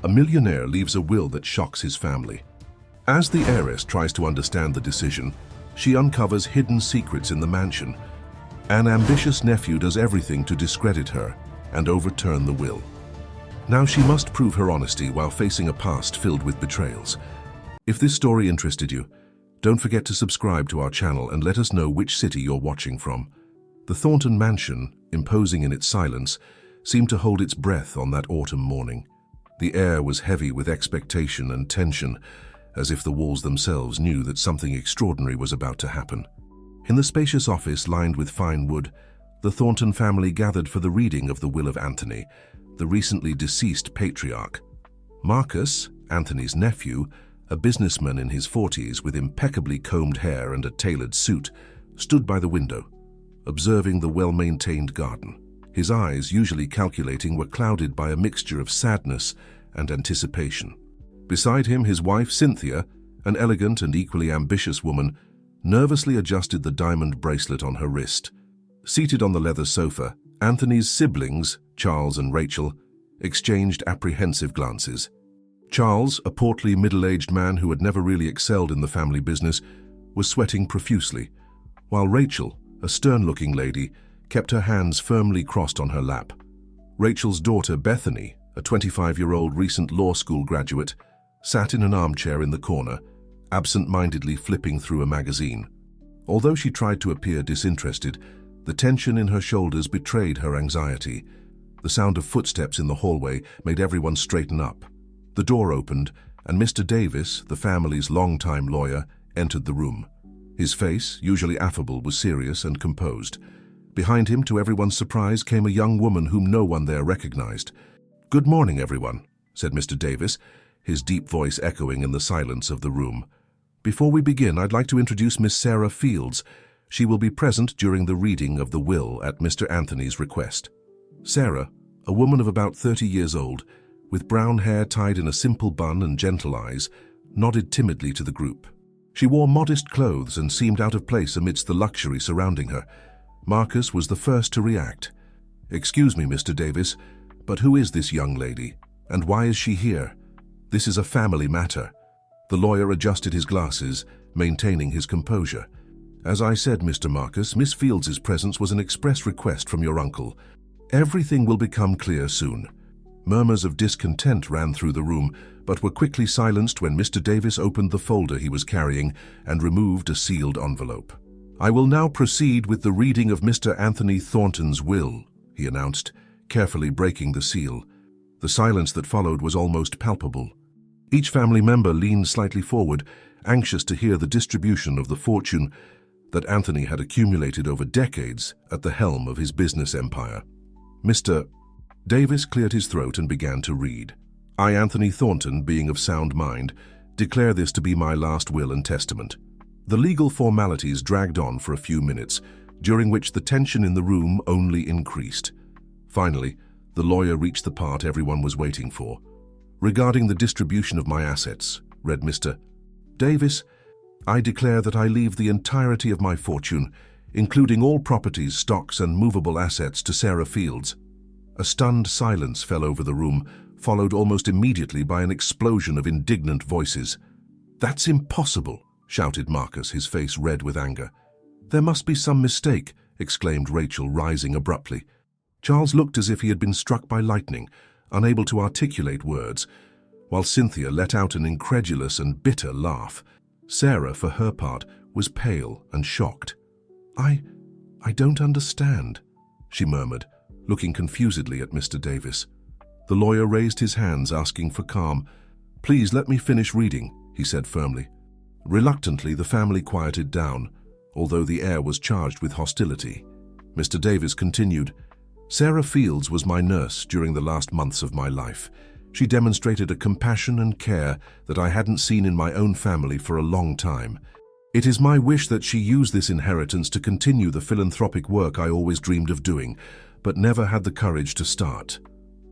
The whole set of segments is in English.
A millionaire leaves a will that shocks his family. As the heiress tries to understand the decision, she uncovers hidden secrets in the mansion. An ambitious nephew does everything to discredit her and overturn the will. Now she must prove her honesty while facing a past filled with betrayals. If this story interested you, don't forget to subscribe to our channel and let us know which city you're watching from. The Thornton mansion, imposing in its silence, seemed to hold its breath on that autumn morning. The air was heavy with expectation and tension, as if the walls themselves knew that something extraordinary was about to happen. In the spacious office lined with fine wood, the Thornton family gathered for the reading of the will of Anthony, the recently deceased patriarch. Marcus, Anthony's nephew, a businessman in his 40s with impeccably combed hair and a tailored suit, stood by the window, observing the well-maintained garden. His eyes, usually calculating, were clouded by a mixture of sadness and anticipation. Beside him, his wife, Cynthia, an elegant and equally ambitious woman, nervously adjusted the diamond bracelet on her wrist. Seated on the leather sofa, Anthony's siblings, Charles and Rachel, exchanged apprehensive glances. Charles, a portly, middle-aged man who had never really excelled in the family business, was sweating profusely, while Rachel, a stern-looking lady, kept her hands firmly crossed on her lap. Rachel's daughter, Bethany, a 25-year-old recent law school graduate, sat in an armchair in the corner, absent-mindedly flipping through a magazine. Although she tried to appear disinterested, the tension in her shoulders betrayed her anxiety. The sound of footsteps in the hallway made everyone straighten up. The door opened, and Mr. Davis, the family's longtime lawyer, entered the room. His face, usually affable, was serious and composed. Behind him, to everyone's surprise, came a young woman whom no one there recognized. "Good morning, everyone," said Mr. Davis, his deep voice echoing in the silence of the room. "Before we begin, I'd like to introduce Miss Sarah Fields. She will be present during the reading of the will at Mr. Anthony's request." Sarah, a woman of about 30 years old, with brown hair tied in a simple bun and gentle eyes, nodded timidly to the group. She wore modest clothes and seemed out of place amidst the luxury surrounding her. Marcus was the first to react. "Excuse me, Mr. Davis, but who is this young lady, and why is she here? This is a family matter." The lawyer adjusted his glasses, maintaining his composure. "As I said, Mr. Marcus, Miss Fields's presence was an express request from your uncle. Everything will become clear soon." Murmurs of discontent ran through the room, but were quickly silenced when Mr. Davis opened the folder he was carrying and removed a sealed envelope. "I will now proceed with the reading of Mr. Anthony Thornton's will," he announced, carefully breaking the seal. The silence that followed was almost palpable. Each family member leaned slightly forward, anxious to hear the distribution of the fortune that Anthony had accumulated over decades at the helm of his business empire. Mr. Davis cleared his throat and began to read. "I, Anthony Thornton, being of sound mind, declare this to be my last will and testament." The legal formalities dragged on for a few minutes, during which the tension in the room only increased. Finally, the lawyer reached the part everyone was waiting for. "Regarding the distribution of my assets," read Mr. Davis, "I declare that I leave the entirety of my fortune, including all properties, stocks, and movable assets, to Sarah Fields." A stunned silence fell over the room, followed almost immediately by an explosion of indignant voices. "That's impossible," shouted Marcus, his face red with anger. "There must be some mistake," exclaimed Rachel, rising abruptly. Charles looked as if he had been struck by lightning, unable to articulate words, while Cynthia let out an incredulous and bitter laugh. Sarah, for her part, was pale and shocked. I don't understand," she murmured, looking confusedly at Mr. Davis. The lawyer raised his hands, asking for calm. "Please let me finish reading," he said firmly. Reluctantly, the family quieted down, although the air was charged with hostility. Mr. Davis continued, "Sarah Fields was my nurse during the last months of my life. She demonstrated a compassion and care that I hadn't seen in my own family for a long time. It is my wish that she use this inheritance to continue the philanthropic work I always dreamed of doing, but never had the courage to start."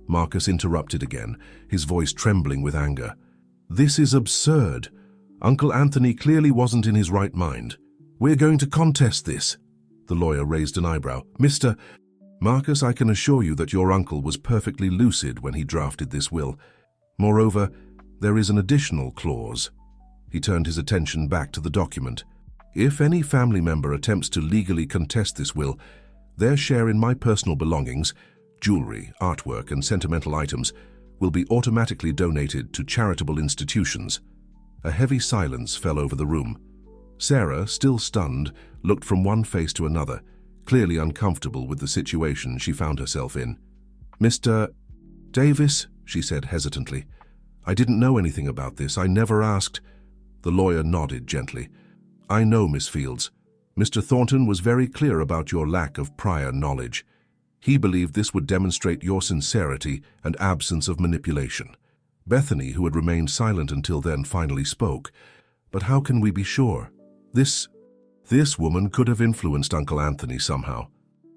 Marcus interrupted again, his voice trembling with anger. "This is absurd. Uncle Anthony clearly wasn't in his right mind. We're going to contest this." The lawyer raised an eyebrow. "Mr. Marcus, I can assure you that your uncle was perfectly lucid when he drafted this will. Moreover, there is an additional clause. He turned his attention back to the document. If any family member attempts to legally contest this will, their share in my personal belongings, jewelry, artwork, and sentimental items, will be automatically donated to charitable institutions. A heavy silence fell over the room. Sarah, still stunned, looked from one face to another, clearly uncomfortable with the situation she found herself in. "Mr. Davis," she said hesitantly, "I didn't know anything about this. I never asked." The lawyer nodded gently. "I know, Miss Fields. Mr. Thornton was very clear about your lack of prior knowledge. He believed this would demonstrate your sincerity and absence of manipulation." Bethany, who had remained silent until then, finally spoke. "But how can we be sure? This woman could have influenced Uncle Anthony somehow."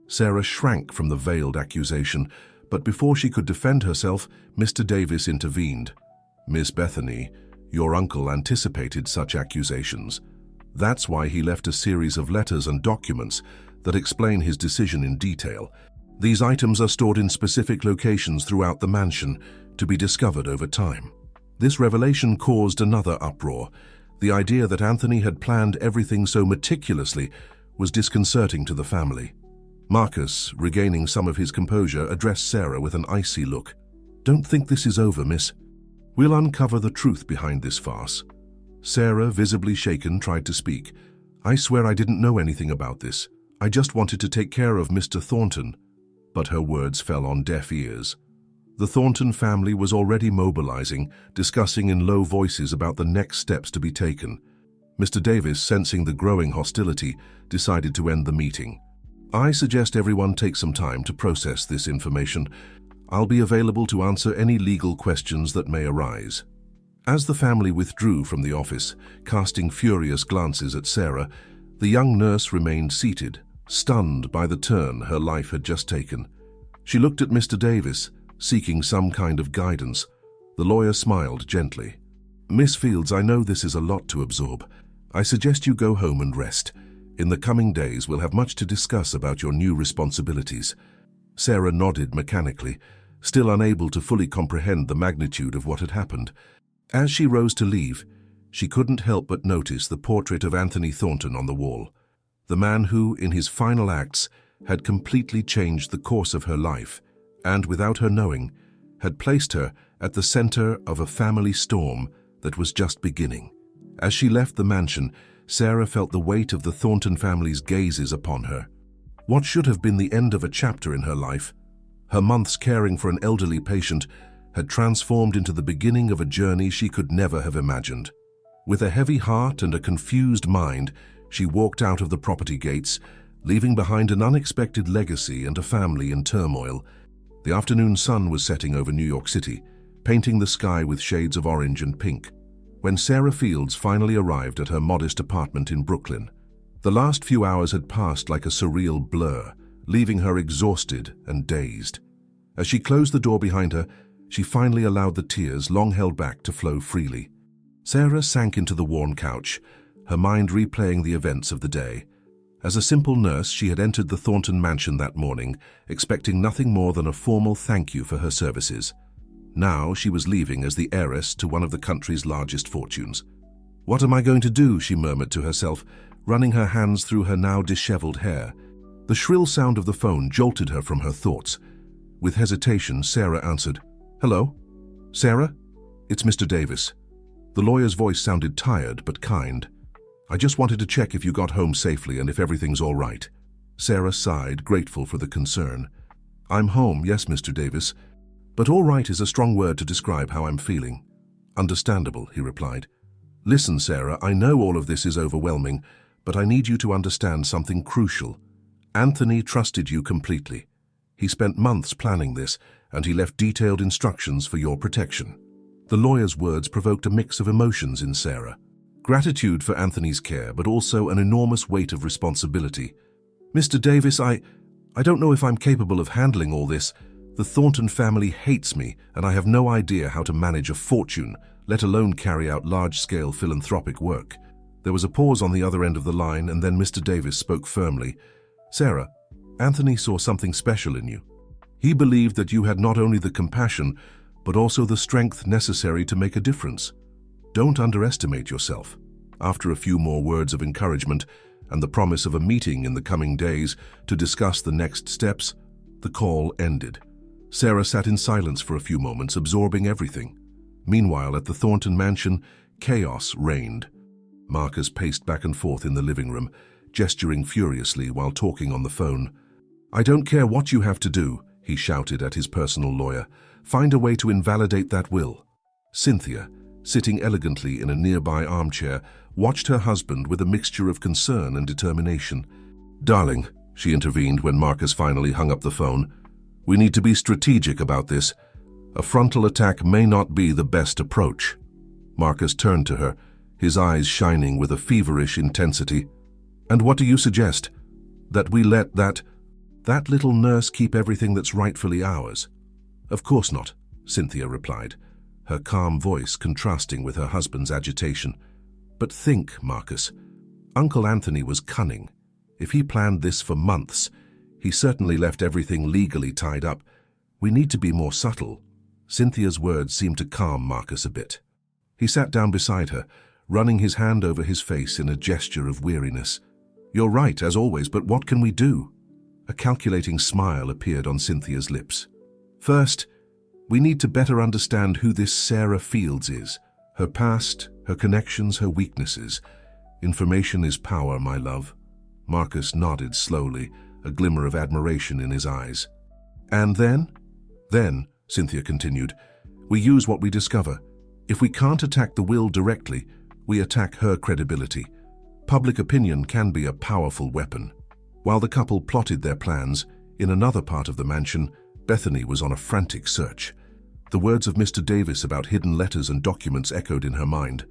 Sarah shrank from the veiled accusation, but before she could defend herself, Mr. Davis intervened. "Miss Bethany, your uncle anticipated such accusations. That's why he left a series of letters and documents that explain his decision in detail. These items are stored in specific locations throughout the mansion to be discovered over time." This revelation caused another uproar. The idea that Anthony had planned everything so meticulously was disconcerting to the family. Marcus, regaining some of his composure, addressed Sarah with an icy look. "Don't think this is over, miss. We'll uncover the truth behind this farce." Sarah, visibly shaken, tried to speak. "I swear I didn't know anything about this. I just wanted to take care of Mr. Thornton." But her words fell on deaf ears. The Thornton family was already mobilizing, discussing in low voices about the next steps to be taken. Mr. Davis, sensing the growing hostility, decided to end the meeting. "I suggest everyone take some time to process this information. I'll be available to answer any legal questions that may arise." As the family withdrew from the office, casting furious glances at Sarah, the young nurse remained seated, stunned by the turn her life had just taken. She looked at Mr. Davis, seeking some kind of guidance. The lawyer smiled gently. "Miss Fields, I know this is a lot to absorb. I suggest you go home and rest. In the coming days, we'll have much to discuss about your new responsibilities." Sarah nodded mechanically, still unable to fully comprehend the magnitude of what had happened. As she rose to leave, she couldn't help but notice the portrait of Anthony Thornton on the wall. The man who, in his final acts, had completely changed the course of her life, and, without her knowing, had placed her at the center of a family storm that was just beginning. As she left the mansion, Sarah felt the weight of the Thornton family's gazes upon her. What should have been the end of a chapter in her life, her months caring for an elderly patient, had transformed into the beginning of a journey she could never have imagined. With a heavy heart and a confused mind, she walked out of the property gates, leaving behind an unexpected legacy and a family in turmoil. The afternoon sun was setting over New York City, painting the sky with shades of orange and pink. When Sarah Fields finally arrived at her modest apartment in Brooklyn, the last few hours had passed like a surreal blur, leaving her exhausted and dazed. As she closed the door behind her, she finally allowed the tears long held back to flow freely. Sarah sank into the worn couch, her mind replaying the events of the day. As a simple nurse, she had entered the Thornton mansion that morning, expecting nothing more than a formal thank you for her services. Now she was leaving as the heiress to one of the country's largest fortunes. "What am I going to do?" she murmured to herself, running her hands through her now disheveled hair. The shrill sound of the phone jolted her from her thoughts. With hesitation, Sarah answered. "Hello? Sarah? It's Mr. Davis." The lawyer's voice sounded tired but kind. "I just wanted to check if you got home safely and if everything's all right." Sarah sighed, grateful for the concern. "I'm home, yes, Mr. Davis, but all right is a strong word to describe how I'm feeling." "Understandable," he replied. "Listen, Sarah, I know all of this is overwhelming, but I need you to understand something crucial. Anthony trusted you completely. He spent months planning this, and he left detailed instructions for your protection." The lawyer's words provoked a mix of emotions in Sarah. Gratitude for Anthony's care, but also an enormous weight of responsibility. "Mr. Davis, I don't know if I'm capable of handling all this. The Thornton family hates me, and I have no idea how to manage a fortune, let alone carry out large-scale philanthropic work." There was a pause on the other end of the line, and then Mr. Davis spoke firmly. "Sarah, Anthony saw something special in you. He believed that you had not only the compassion, but also the strength necessary to make a difference. Don't underestimate yourself. After a few more words of encouragement and the promise of a meeting in the coming days to discuss the next steps, the call ended. Sarah sat in silence for a few moments, absorbing everything. Meanwhile, at the Thornton mansion, chaos reigned. Marcus paced back and forth in the living room, gesturing furiously while talking on the phone. "I don't care what you have to do," he shouted at his personal lawyer. "Find a way to invalidate that will." Cynthia, sitting elegantly in a nearby armchair, watched her husband with a mixture of concern and determination. "Darling," she intervened when Marcus finally hung up the phone, "we need to be strategic about this. A frontal attack may not be the best approach." Marcus turned to her, his eyes shining with a feverish intensity. "And what do you suggest? That we let that little nurse keep everything that's rightfully ours?" "Of course not," Cynthia replied, her calm voice contrasting with her husband's agitation. "But think, Marcus. Uncle Anthony was cunning. If he planned this for months, he certainly left everything legally tied up. We need to be more subtle." Cynthia's words seemed to calm Marcus a bit. He sat down beside her, running his hand over his face in a gesture of weariness. "You're right, as always, but what can we do?" A calculating smile appeared on Cynthia's lips. "First, we need to better understand who this Sarah Fields is. Her past, her connections, her weaknesses. Information is power, my love." Marcus nodded slowly, a glimmer of admiration in his eyes. "And then?" "Then," Cynthia continued, "we use what we discover. If we can't attack the will directly, we attack her credibility. Public opinion can be a powerful weapon." While the couple plotted their plans, in another part of the mansion, Bethany was on a frantic search. The words of Mr. Davis about hidden letters and documents echoed in her mind.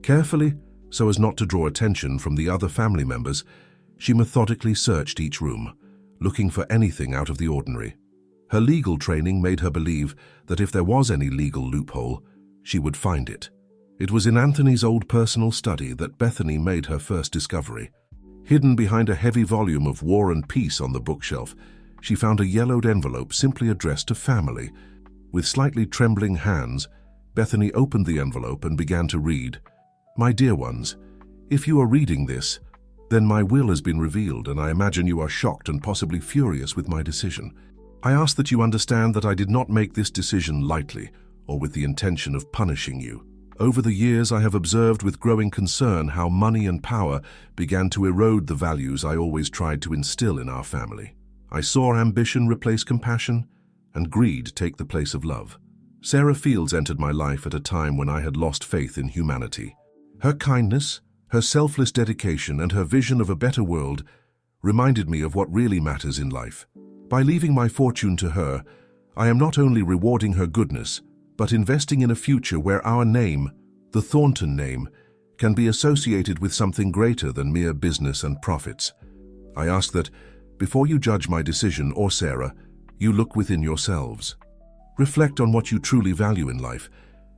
Carefully, so as not to draw attention from the other family members, she methodically searched each room, looking for anything out of the ordinary. Her legal training made her believe that if there was any legal loophole, she would find it. It was in Anthony's old personal study that Bethany made her first discovery. Hidden behind a heavy volume of War and Peace on the bookshelf, she found a yellowed envelope simply addressed to family. With slightly trembling hands, Bethany opened the envelope and began to read. "My dear ones, if you are reading this, then my will has been revealed, and I imagine you are shocked and possibly furious with my decision. I ask that you understand that I did not make this decision lightly or with the intention of punishing you. Over the years, I have observed with growing concern how money and power began to erode the values I always tried to instill in our family. I saw ambition replace compassion and greed take the place of love. Sarah Fields entered my life at a time when I had lost faith in humanity. Her kindness, her selfless dedication, and her vision of a better world reminded me of what really matters in life. By leaving my fortune to her, I am not only rewarding her goodness, but investing in a future where our name, the Thornton name, can be associated with something greater than mere business and profits. I ask that, before you judge my decision or Sarah, you look within yourselves. Reflect on what you truly value in life,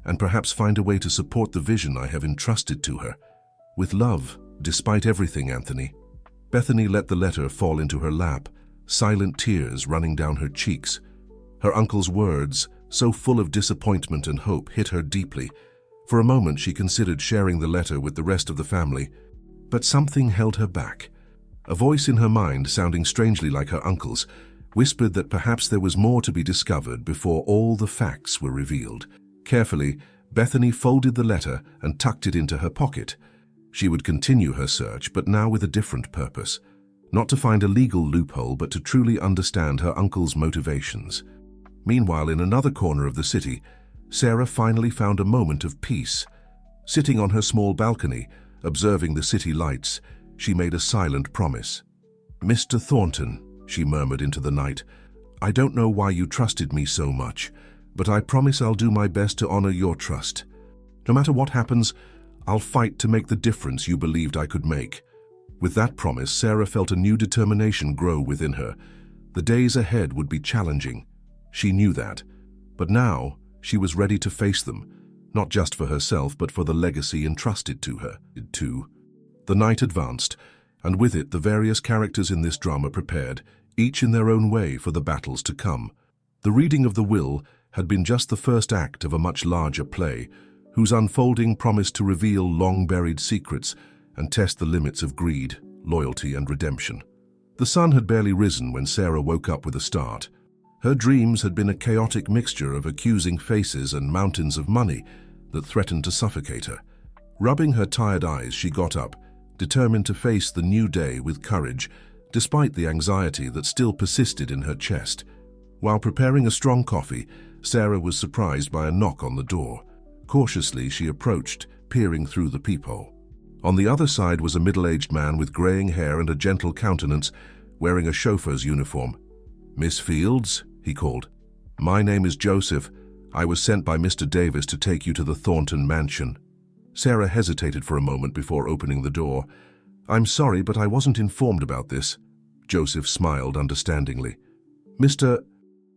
and perhaps find a way to support the vision I have entrusted to her. With love, despite everything, Anthony." Bethany let the letter fall into her lap, silent tears running down her cheeks. Her uncle's words, so full of disappointment and hope, hit her deeply. For a moment she considered sharing the letter with the rest of the family, but something held her back. A voice in her mind, sounding strangely like her uncle's, whispered that perhaps there was more to be discovered before all the facts were revealed. Carefully, Bethany folded the letter and tucked it into her pocket. She would continue her search, but now with a different purpose. Not to find a legal loophole, but to truly understand her uncle's motivations. Meanwhile, in another corner of the city, Sarah finally found a moment of peace. Sitting on her small balcony, observing the city lights, she made a silent promise. "Mr. Thornton," she murmured into the night, "I don't know why you trusted me so much, but I promise I'll do my best to honor your trust. No matter what happens, I'll fight to make the difference you believed I could make." With that promise, Sarah felt a new determination grow within her. The days ahead would be challenging. She knew that. But now, she was ready to face them, not just for herself, but for the legacy entrusted to her, too. The night advanced, and with it the various characters in this drama prepared, each in their own way, for the battles to come. The reading of the will had been just the first act of a much larger play, whose unfolding promised to reveal long-buried secrets and test the limits of greed, loyalty, and redemption. The sun had barely risen when Sarah woke up with a start. Her dreams had been a chaotic mixture of accusing faces and mountains of money that threatened to suffocate her. Rubbing her tired eyes, she got up, determined to face the new day with courage, despite the anxiety that still persisted in her chest. While preparing a strong coffee, Sarah was surprised by a knock on the door. Cautiously, she approached, peering through the peephole. On the other side was a middle-aged man with graying hair and a gentle countenance, wearing a chauffeur's uniform. "Miss Fields?" he called. "My name is Joseph. I was sent by Mr. Davis to take you to the Thornton mansion." Sarah hesitated for a moment before opening the door. "I'm sorry, but I wasn't informed about this." Joseph smiled understandingly. "Mr.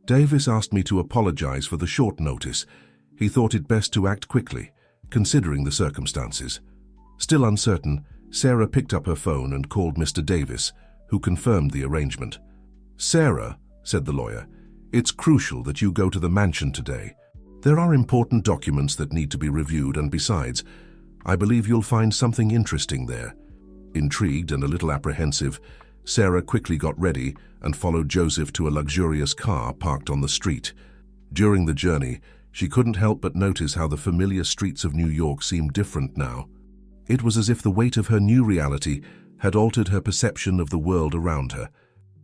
Davis asked me to apologize for the short notice. He thought it best to act quickly, considering the circumstances." Still uncertain, Sarah picked up her phone and called Mr. Davis, who confirmed the arrangement. "Sarah," said the lawyer, "it's crucial that you go to the mansion today. There are important documents that need to be reviewed, and besides, I believe you'll find something interesting there." Intrigued and a little apprehensive, Sarah quickly got ready and followed Joseph to a luxurious car parked on the street. During the journey, she couldn't help but notice how the familiar streets of New York seemed different now. It was as if the weight of her new reality had altered her perception of the world around her.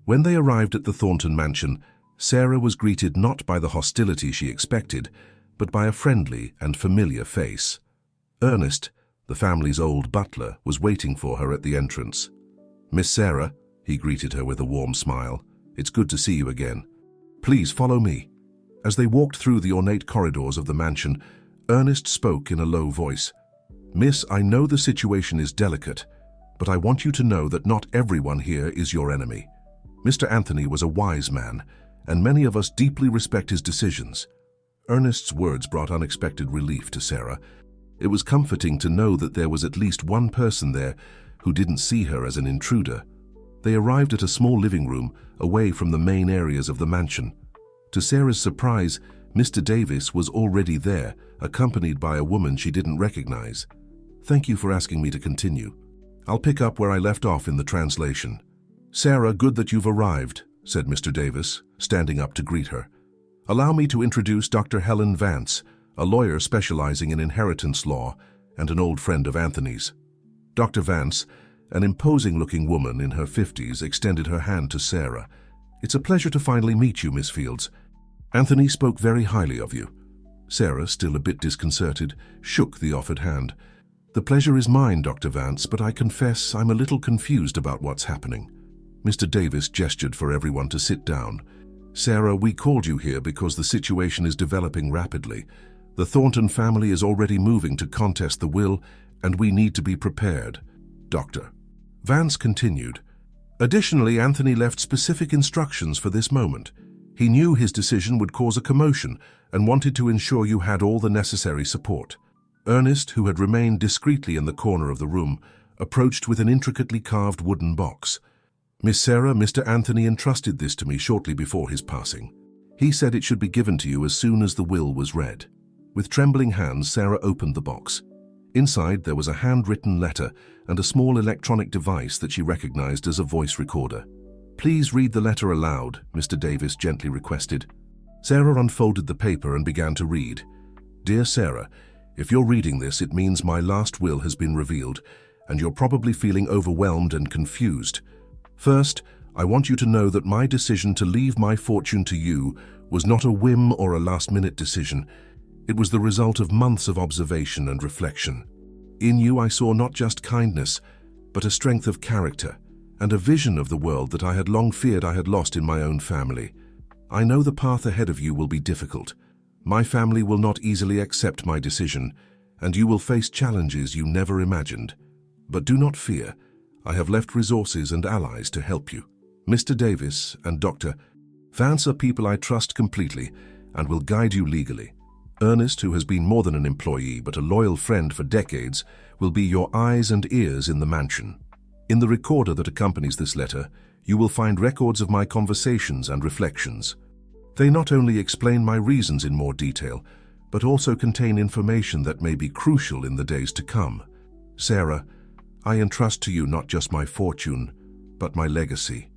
When they arrived at the Thornton mansion, Sarah was greeted not by the hostility she expected, but by a friendly and familiar face. Ernest, the family's old butler, was waiting for her at the entrance. "Miss Sarah," he greeted her with a warm smile, "it's good to see you again. Please follow me." As they walked through the ornate corridors of the mansion, Ernest spoke in a low voice. "Miss, I know the situation is delicate, but I want you to know that not everyone here is your enemy. Mr. Anthony was a wise man, and many of us deeply respect his decisions." Ernest's words brought unexpected relief to Sarah. It was comforting to know that there was at least one person there who didn't see her as an intruder. They arrived at a small living room away from the main areas of the mansion. To Sarah's surprise, Mr. Davis was already there, accompanied by a woman she didn't recognize. "Thank you for asking me to continue. I'll pick up where I left off in the translation." "Sarah, good that you've arrived," said Mr. Davis, standing up to greet her. "Allow me to introduce Dr. Helen Vance, a lawyer specializing in inheritance law and an old friend of Anthony's." Dr. Vance, an imposing-looking woman in her 50s, extended her hand to Sarah. "It's a pleasure to finally meet you, Miss Fields. Anthony spoke very highly of you." Sarah, still a bit disconcerted, shook the offered hand. "The pleasure is mine, Dr. Vance, but I confess I'm a little confused about what's happening." Mr. Davis gestured for everyone to sit down. "Sarah, we called you here because the situation is developing rapidly. The Thornton family is already moving to contest the will, and we need to be prepared." Dr. Vance continued, "Additionally, Anthony left specific instructions for this moment. He knew his decision would cause a commotion and wanted to ensure you had all the necessary support." Ernest, who had remained discreetly in the corner of the room, approached with an intricately carved wooden box. "Miss Sarah, Mr. Anthony entrusted this to me shortly before his passing. He said it should be given to you as soon as the will was read." With trembling hands, Sarah opened the box. Inside, there was a handwritten letter and a small electronic device that she recognized as a voice recorder. "Please read the letter aloud," Mr. Davis gently requested. Sarah unfolded the paper and began to read. "Dear Sarah, if you're reading this, it means my last will has been revealed, and you're probably feeling overwhelmed and confused. First, I want you to know that my decision to leave my fortune to you was not a whim or a last-minute decision. It was the result of months of observation and reflection. In you I saw not just kindness, but a strength of character and a vision of the world that I had long feared I had lost in my own family. I know the path ahead of you will be difficult. My family will not easily accept my decision, and you will face challenges you never imagined. But do not fear. I have left resources and allies to help you. Mr. Davis and Dr. Vance are people I trust completely and will guide you legally. Ernest, who has been more than an employee but a loyal friend for decades, will be your eyes and ears in the mansion. In the recorder that accompanies this letter, you will find records of my conversations and reflections. They not only explain my reasons in more detail, but also contain information that may be crucial in the days to come. Sarah, I entrust to you not just my fortune, but my legacy.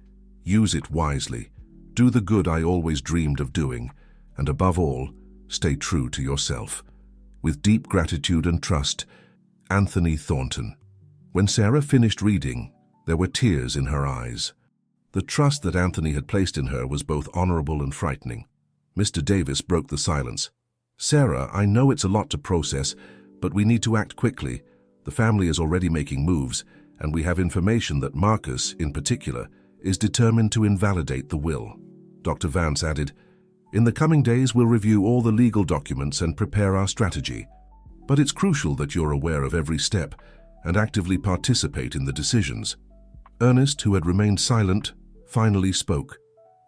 Use it wisely. Do the good I always dreamed of doing, and above all, stay true to yourself. With deep gratitude and trust, Anthony Thornton. When Sarah finished reading, there were tears in her eyes. The trust that Anthony had placed in her was both honorable and frightening. Mr. Davis broke the silence. Sarah, I know it's a lot to process, but we need to act quickly. The family is already making moves, and we have information that Marcus, in particular, is determined to invalidate the will. Dr. Vance added, in the coming days we'll review all the legal documents and prepare our strategy. But it's crucial that you're aware of every step and actively participate in the decisions. Ernest, who had remained silent, finally spoke.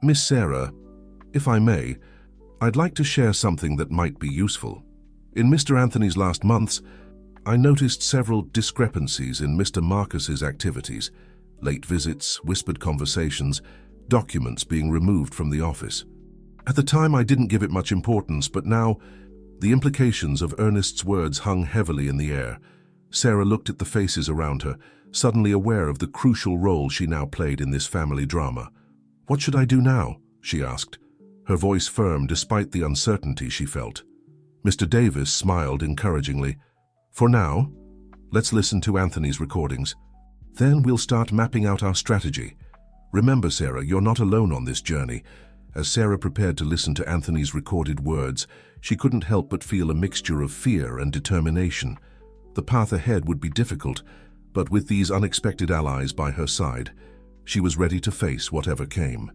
Miss Sarah, if I may, I'd like to share something that might be useful. In Mr. Anthony's last months, I noticed several discrepancies in Mr. Marcus's activities. Late visits, whispered conversations, documents being removed from the office. At the time I didn't give it much importance, but now the implications of Ernest's words hung heavily in the air. Sarah looked at the faces around her, suddenly aware of the crucial role she now played in this family drama. What should I do now? She asked, her voice firm despite the uncertainty she felt. Mr. Davis smiled encouragingly. For now, let's listen to Anthony's recordings. Then we'll start mapping out our strategy. Remember, Sarah, you're not alone on this journey. As Sarah prepared to listen to Anthony's recorded words, she couldn't help but feel a mixture of fear and determination. The path ahead would be difficult, but with these unexpected allies by her side, she was ready to face whatever came.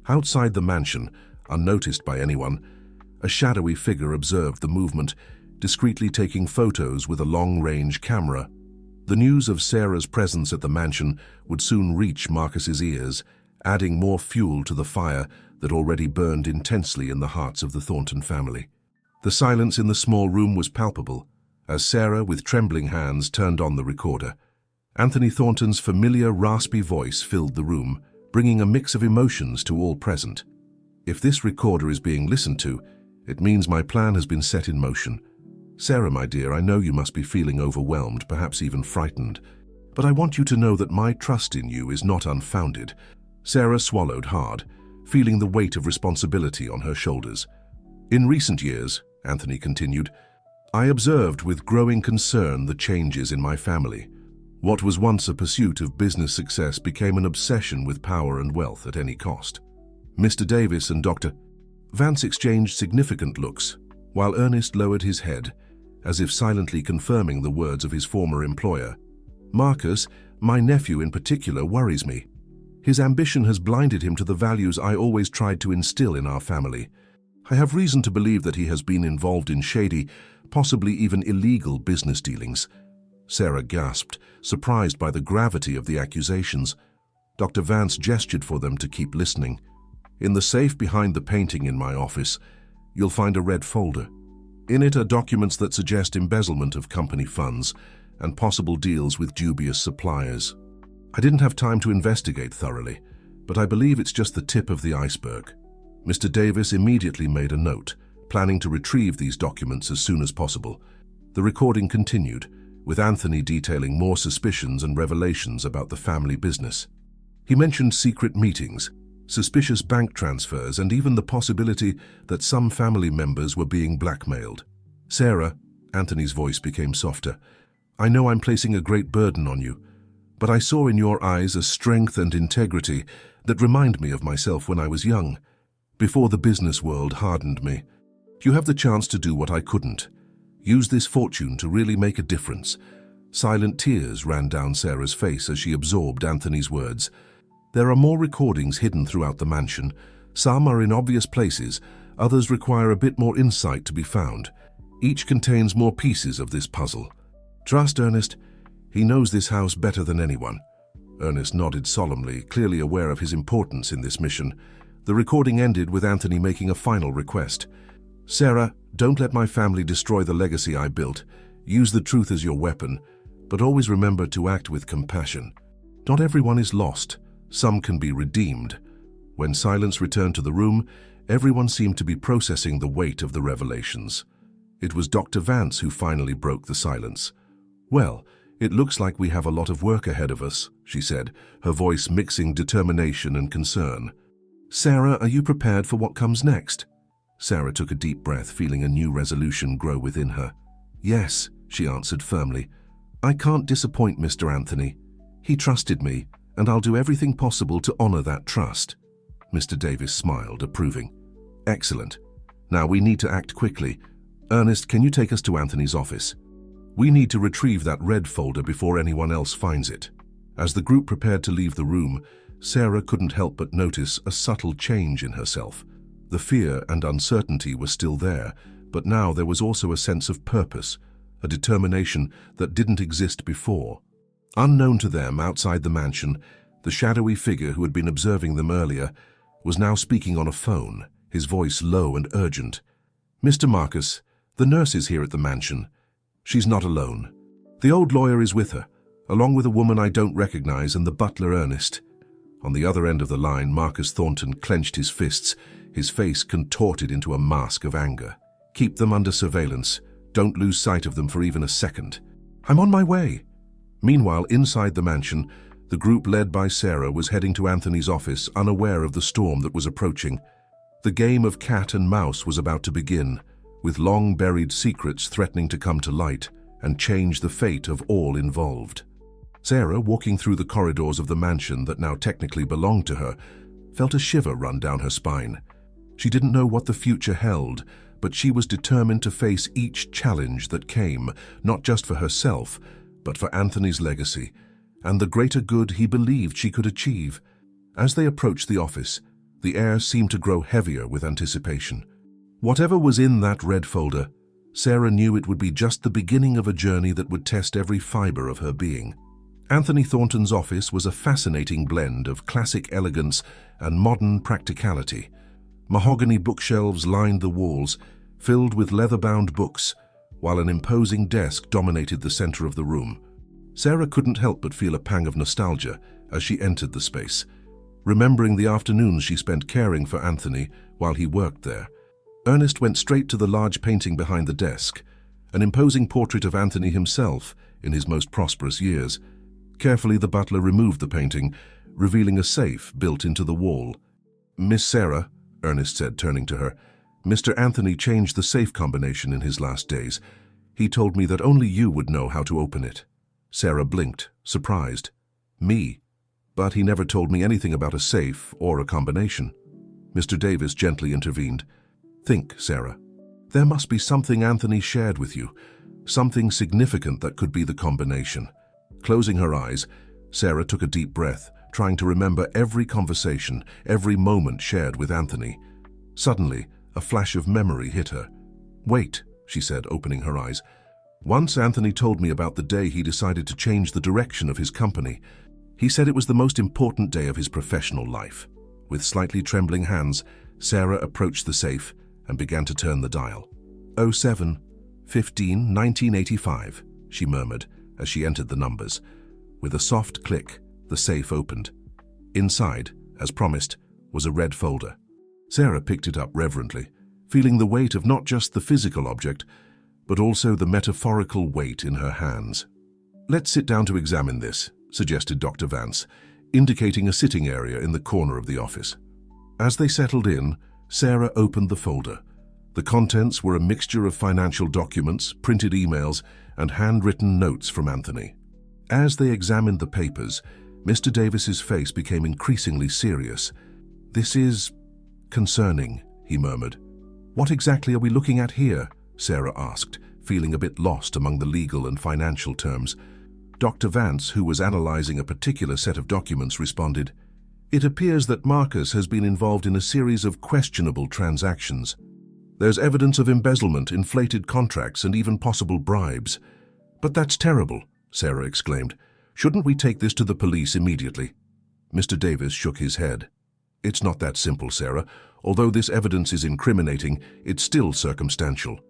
Outside the mansion, unnoticed by anyone, a shadowy figure observed the movement, discreetly taking photos with a long-range camera. The news of Sarah's presence at the mansion would soon reach Marcus's ears, adding more fuel to the fire that already burned intensely in the hearts of the Thornton family. The silence in the small room was palpable, as Sarah, with trembling hands, turned on the recorder. Anthony Thornton's familiar, raspy voice filled the room, bringing a mix of emotions to all present. If this recorder is being listened to, it means my plan has been set in motion. Sarah, my dear, I know you must be feeling overwhelmed, perhaps even frightened, but I want you to know that my trust in you is not unfounded. Sarah swallowed hard, feeling the weight of responsibility on her shoulders. In recent years, Anthony continued, I observed with growing concern the changes in my family. What was once a pursuit of business success became an obsession with power and wealth at any cost. Mr. Davis and Dr. Vance exchanged significant looks, while Ernest lowered his head, as if silently confirming the words of his former employer. Marcus, my nephew in particular, worries me. His ambition has blinded him to the values I always tried to instill in our family. I have reason to believe that he has been involved in shady, possibly even illegal business dealings. Sarah gasped, surprised by the gravity of the accusations. Dr. Vance gestured for them to keep listening. In the safe behind the painting in my office, you'll find a red folder. In it are documents that suggest embezzlement of company funds and possible deals with dubious suppliers. I didn't have time to investigate thoroughly, but I believe it's just the tip of the iceberg. Mr. Davis immediately made a note, planning to retrieve these documents as soon as possible. The recording continued, with Anthony detailing more suspicions and revelations about the family business. He mentioned secret meetings, suspicious bank transfers, and even the possibility that some family members were being blackmailed. Sarah, Anthony's voice became softer, I know I'm placing a great burden on you, but I saw in your eyes a strength and integrity that remind me of myself when I was young, before the business world hardened me. You have the chance to do what I couldn't. Use this fortune to really make a difference. Silent tears ran down Sarah's face as she absorbed Anthony's words. There are more recordings hidden throughout the mansion. Some are in obvious places, others require a bit more insight to be found. Each contains more pieces of this puzzle. Trust Ernest. He knows this house better than anyone. Ernest nodded solemnly, clearly aware of his importance in this mission. The recording ended with Anthony making a final request. Sarah, don't let my family destroy the legacy I built. Use the truth as your weapon, but always remember to act with compassion. Not everyone is lost. Some can be redeemed. When silence returned to the room, Everyone seemed to be processing the weight of the revelations. It was Dr. Vance who finally broke the silence. "Well, it looks like we have a lot of work ahead of us," she said, her voice mixing determination and concern. "Sarah, are you prepared for what comes next?" Sarah took a deep breath, feeling a new resolution grow within her. "Yes," she answered firmly. "I can't disappoint Mr. Anthony. He trusted me, and I'll do everything possible to honor that trust." Mr. Davis smiled, approving. "Excellent. Now we need to act quickly. Ernest, can you take us to Anthony's office? We need to retrieve that red folder before anyone else finds it." As the group prepared to leave the room, Sarah couldn't help but notice a subtle change in herself. The fear and uncertainty were still there, but now there was also a sense of purpose, a determination that didn't exist before. Unknown to them outside the mansion, the shadowy figure who had been observing them earlier was now speaking on a phone, his voice low and urgent. "Mr. Marcus, the nurse is here at the mansion. She's not alone. The old lawyer is with her, along with a woman I don't recognize and the butler Ernest." On the other end of the line, Marcus Thornton clenched his fists, his face contorted into a mask of anger. "Keep them under surveillance. Don't lose sight of them for even a second." "I'm on my way." Meanwhile, inside the mansion, the group led by Sarah was heading to Anthony's office, unaware of the storm that was approaching. The game of cat and mouse was about to begin, with long-buried secrets threatening to come to light and change the fate of all involved. Sarah, walking through the corridors of the mansion that now technically belonged to her, felt a shiver run down her spine. She didn't know what the future held, but she was determined to face each challenge that came, not just for herself, but for Anthony's legacy, and the greater good he believed she could achieve. As they approached the office, the air seemed to grow heavier with anticipation. Whatever was in that red folder, Sarah knew it would be just the beginning of a journey that would test every fiber of her being. Anthony Thornton's office was a fascinating blend of classic elegance and modern practicality. Mahogany bookshelves lined the walls, filled with leather-bound books, while an imposing desk dominated the center of the room. Sarah couldn't help but feel a pang of nostalgia as she entered the space, remembering the afternoons she spent caring for Anthony while he worked there. Ernest went straight to the large painting behind the desk, an imposing portrait of Anthony himself in his most prosperous years. Carefully, the butler removed the painting, revealing a safe built into the wall. "Miss Sarah," Ernest said, turning to her, "Mr. Anthony changed the safe combination in his last days. He told me that only you would know how to open it." Sarah blinked, surprised. "Me? But he never told me anything about a safe or a combination." Mr. Davis gently intervened. "Think, Sarah. There must be something Anthony shared with you, something significant that could be the combination." Closing her eyes, Sarah took a deep breath, trying to remember every conversation, every moment shared with Anthony. Suddenly, a flash of memory hit her. "Wait," she said, opening her eyes. "Once Anthony told me about the day he decided to change the direction of his company. He said it was the most important day of his professional life." With slightly trembling hands, Sarah approached the safe and began to turn the dial. 07-15-1985, she murmured as she entered the numbers. With a soft click, the safe opened. Inside, as promised, was a red folder. Sarah picked it up reverently, feeling the weight of not just the physical object, but also the metaphorical weight in her hands. "Let's sit down to examine this," suggested Dr. Vance, indicating a sitting area in the corner of the office. As they settled in, Sarah opened the folder. The contents were a mixture of financial documents, printed emails, and handwritten notes from Anthony. As they examined the papers, Mr. Davis's face became increasingly serious. "This is concerning," he murmured. "What exactly are we looking at here?" Sarah asked, feeling a bit lost among the legal and financial terms. Dr. Vance, who was analyzing a particular set of documents, responded, "It appears that Marcus has been involved in a series of questionable transactions. There's evidence of embezzlement, inflated contracts, and even possible bribes." "But that's terrible," Sarah exclaimed. "Shouldn't we take this to the police immediately?" Mr. Davis shook his head. "It's not that simple, Sarah. Although this evidence is incriminating, it's still circumstantial.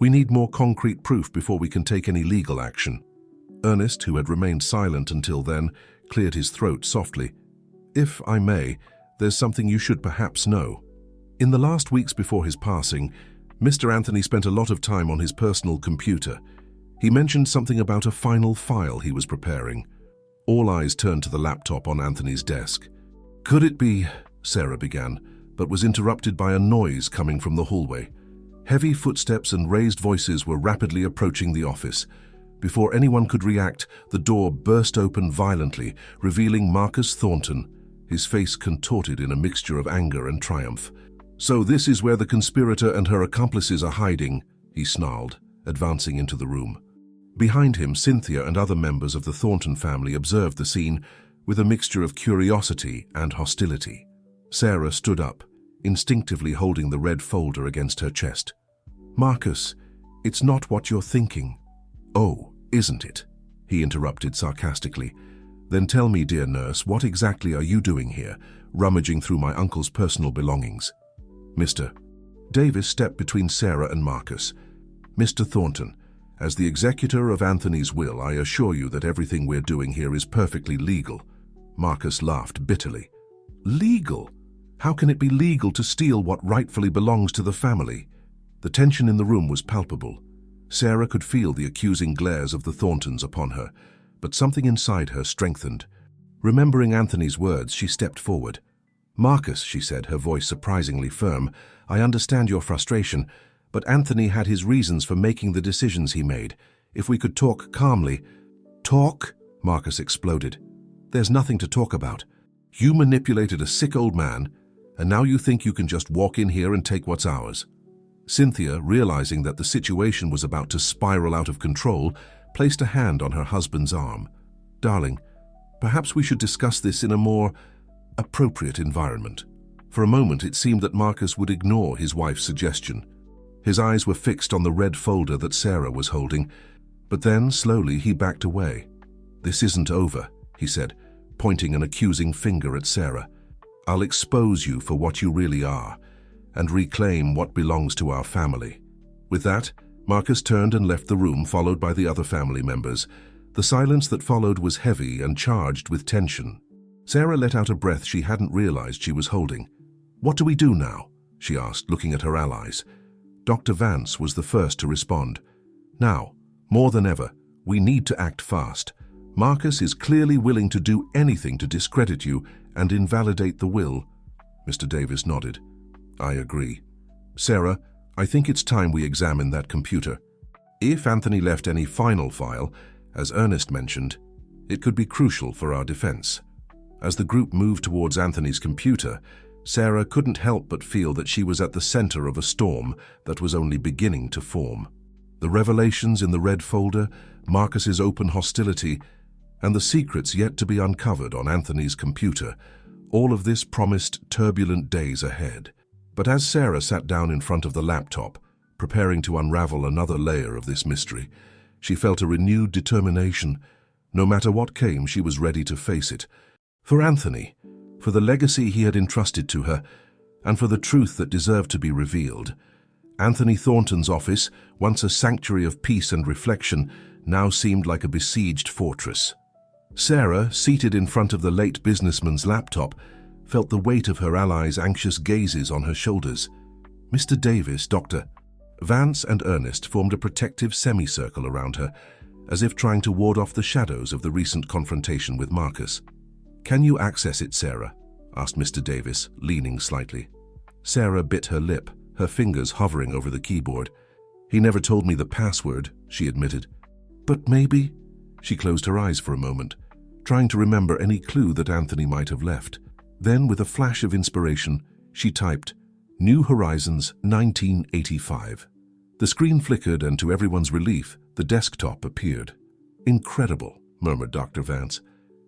We need more concrete proof before we can take any legal action." Ernest, who had remained silent until then, cleared his throat softly. "If I may, there's something you should perhaps know." In the last weeks before his passing, Mr. Anthony spent a lot of time on his personal computer. He mentioned something about a final file he was preparing. All eyes turned to the laptop on Anthony's desk. "Could it be?" Sarah began, but was interrupted by a noise coming from the hallway. Heavy footsteps and raised voices were rapidly approaching the office. Before anyone could react, the door burst open violently, revealing Marcus Thornton, his face contorted in a mixture of anger and triumph. "So this is where the conspirator and her accomplices are hiding," he snarled, advancing into the room. Behind him, Cynthia and other members of the Thornton family observed the scene with a mixture of curiosity and hostility. Sarah stood up, instinctively holding the red folder against her chest. "Marcus, it's not what you're thinking." "Oh, isn't it?" he interrupted sarcastically. "Then tell me, dear nurse, what exactly are you doing here, rummaging through my uncle's personal belongings?" Mr. Davis stepped between Sarah and Marcus. "Mr. Thornton, as the executor of Anthony's will, I assure you that everything we're doing here is perfectly legal." Marcus laughed bitterly. "Legal? How can it be legal to steal what rightfully belongs to the family?" The tension in the room was palpable. Sarah could feel the accusing glares of the Thorntons upon her, but something inside her strengthened. Remembering Anthony's words, she stepped forward. "Marcus," she said, her voice surprisingly firm, "I understand your frustration, but Anthony had his reasons for making the decisions he made. If we could talk calmly—" "Talk?" Marcus exploded. "There's nothing to talk about. You manipulated a sick old man, and now you think you can just walk in here and take what's ours." Cynthia, realizing that the situation was about to spiral out of control, placed a hand on her husband's arm. "Darling, perhaps we should discuss this in a more appropriate environment." For a moment, it seemed that Marcus would ignore his wife's suggestion. His eyes were fixed on the red folder that Sarah was holding, but then, slowly, he backed away. "This isn't over," he said, pointing an accusing finger at Sarah. "I'll expose you for what you really are, and reclaim what belongs to our family." With that, Marcus turned and left the room, followed by the other family members. The silence that followed was heavy and charged with tension. Sarah let out a breath she hadn't realized she was holding. "What do we do now?" she asked, looking at her allies. Dr. Vance was the first to respond. "Now, more than ever, we need to act fast. Marcus is clearly willing to do anything to discredit you and invalidate the will." Mr. Davis nodded. "I agree. Sarah, I think it's time we examine that computer. If Anthony left any final file, as Ernest mentioned, it could be crucial for our defense." As the group moved towards Anthony's computer, Sarah couldn't help but feel that she was at the center of a storm that was only beginning to form. The revelations in the red folder, Marcus's open hostility, and the secrets yet to be uncovered on Anthony's computer, all of this promised turbulent days ahead. But as Sarah sat down in front of the laptop, preparing to unravel another layer of this mystery, she felt a renewed determination. No matter what came, she was ready to face it. For Anthony, for the legacy he had entrusted to her, and for the truth that deserved to be revealed. Anthony Thornton's office, once a sanctuary of peace and reflection, now seemed like a besieged fortress. Sarah, seated in front of the late businessman's laptop, felt the weight of her allies' anxious gazes on her shoulders. Mr. Davis, Dr. Vance and Ernest formed a protective semicircle around her, as if trying to ward off the shadows of the recent confrontation with Marcus. "Can you access it, Sarah?" asked Mr. Davis, leaning slightly. Sarah bit her lip, her fingers hovering over the keyboard. "He never told me the password," she admitted. "But maybe—" She closed her eyes for a moment, trying to remember any clue that Anthony might have left. Then, with a flash of inspiration, she typed, "New Horizons 1985. The screen flickered, and to everyone's relief, the desktop appeared. "Incredible," murmured Dr. Vance.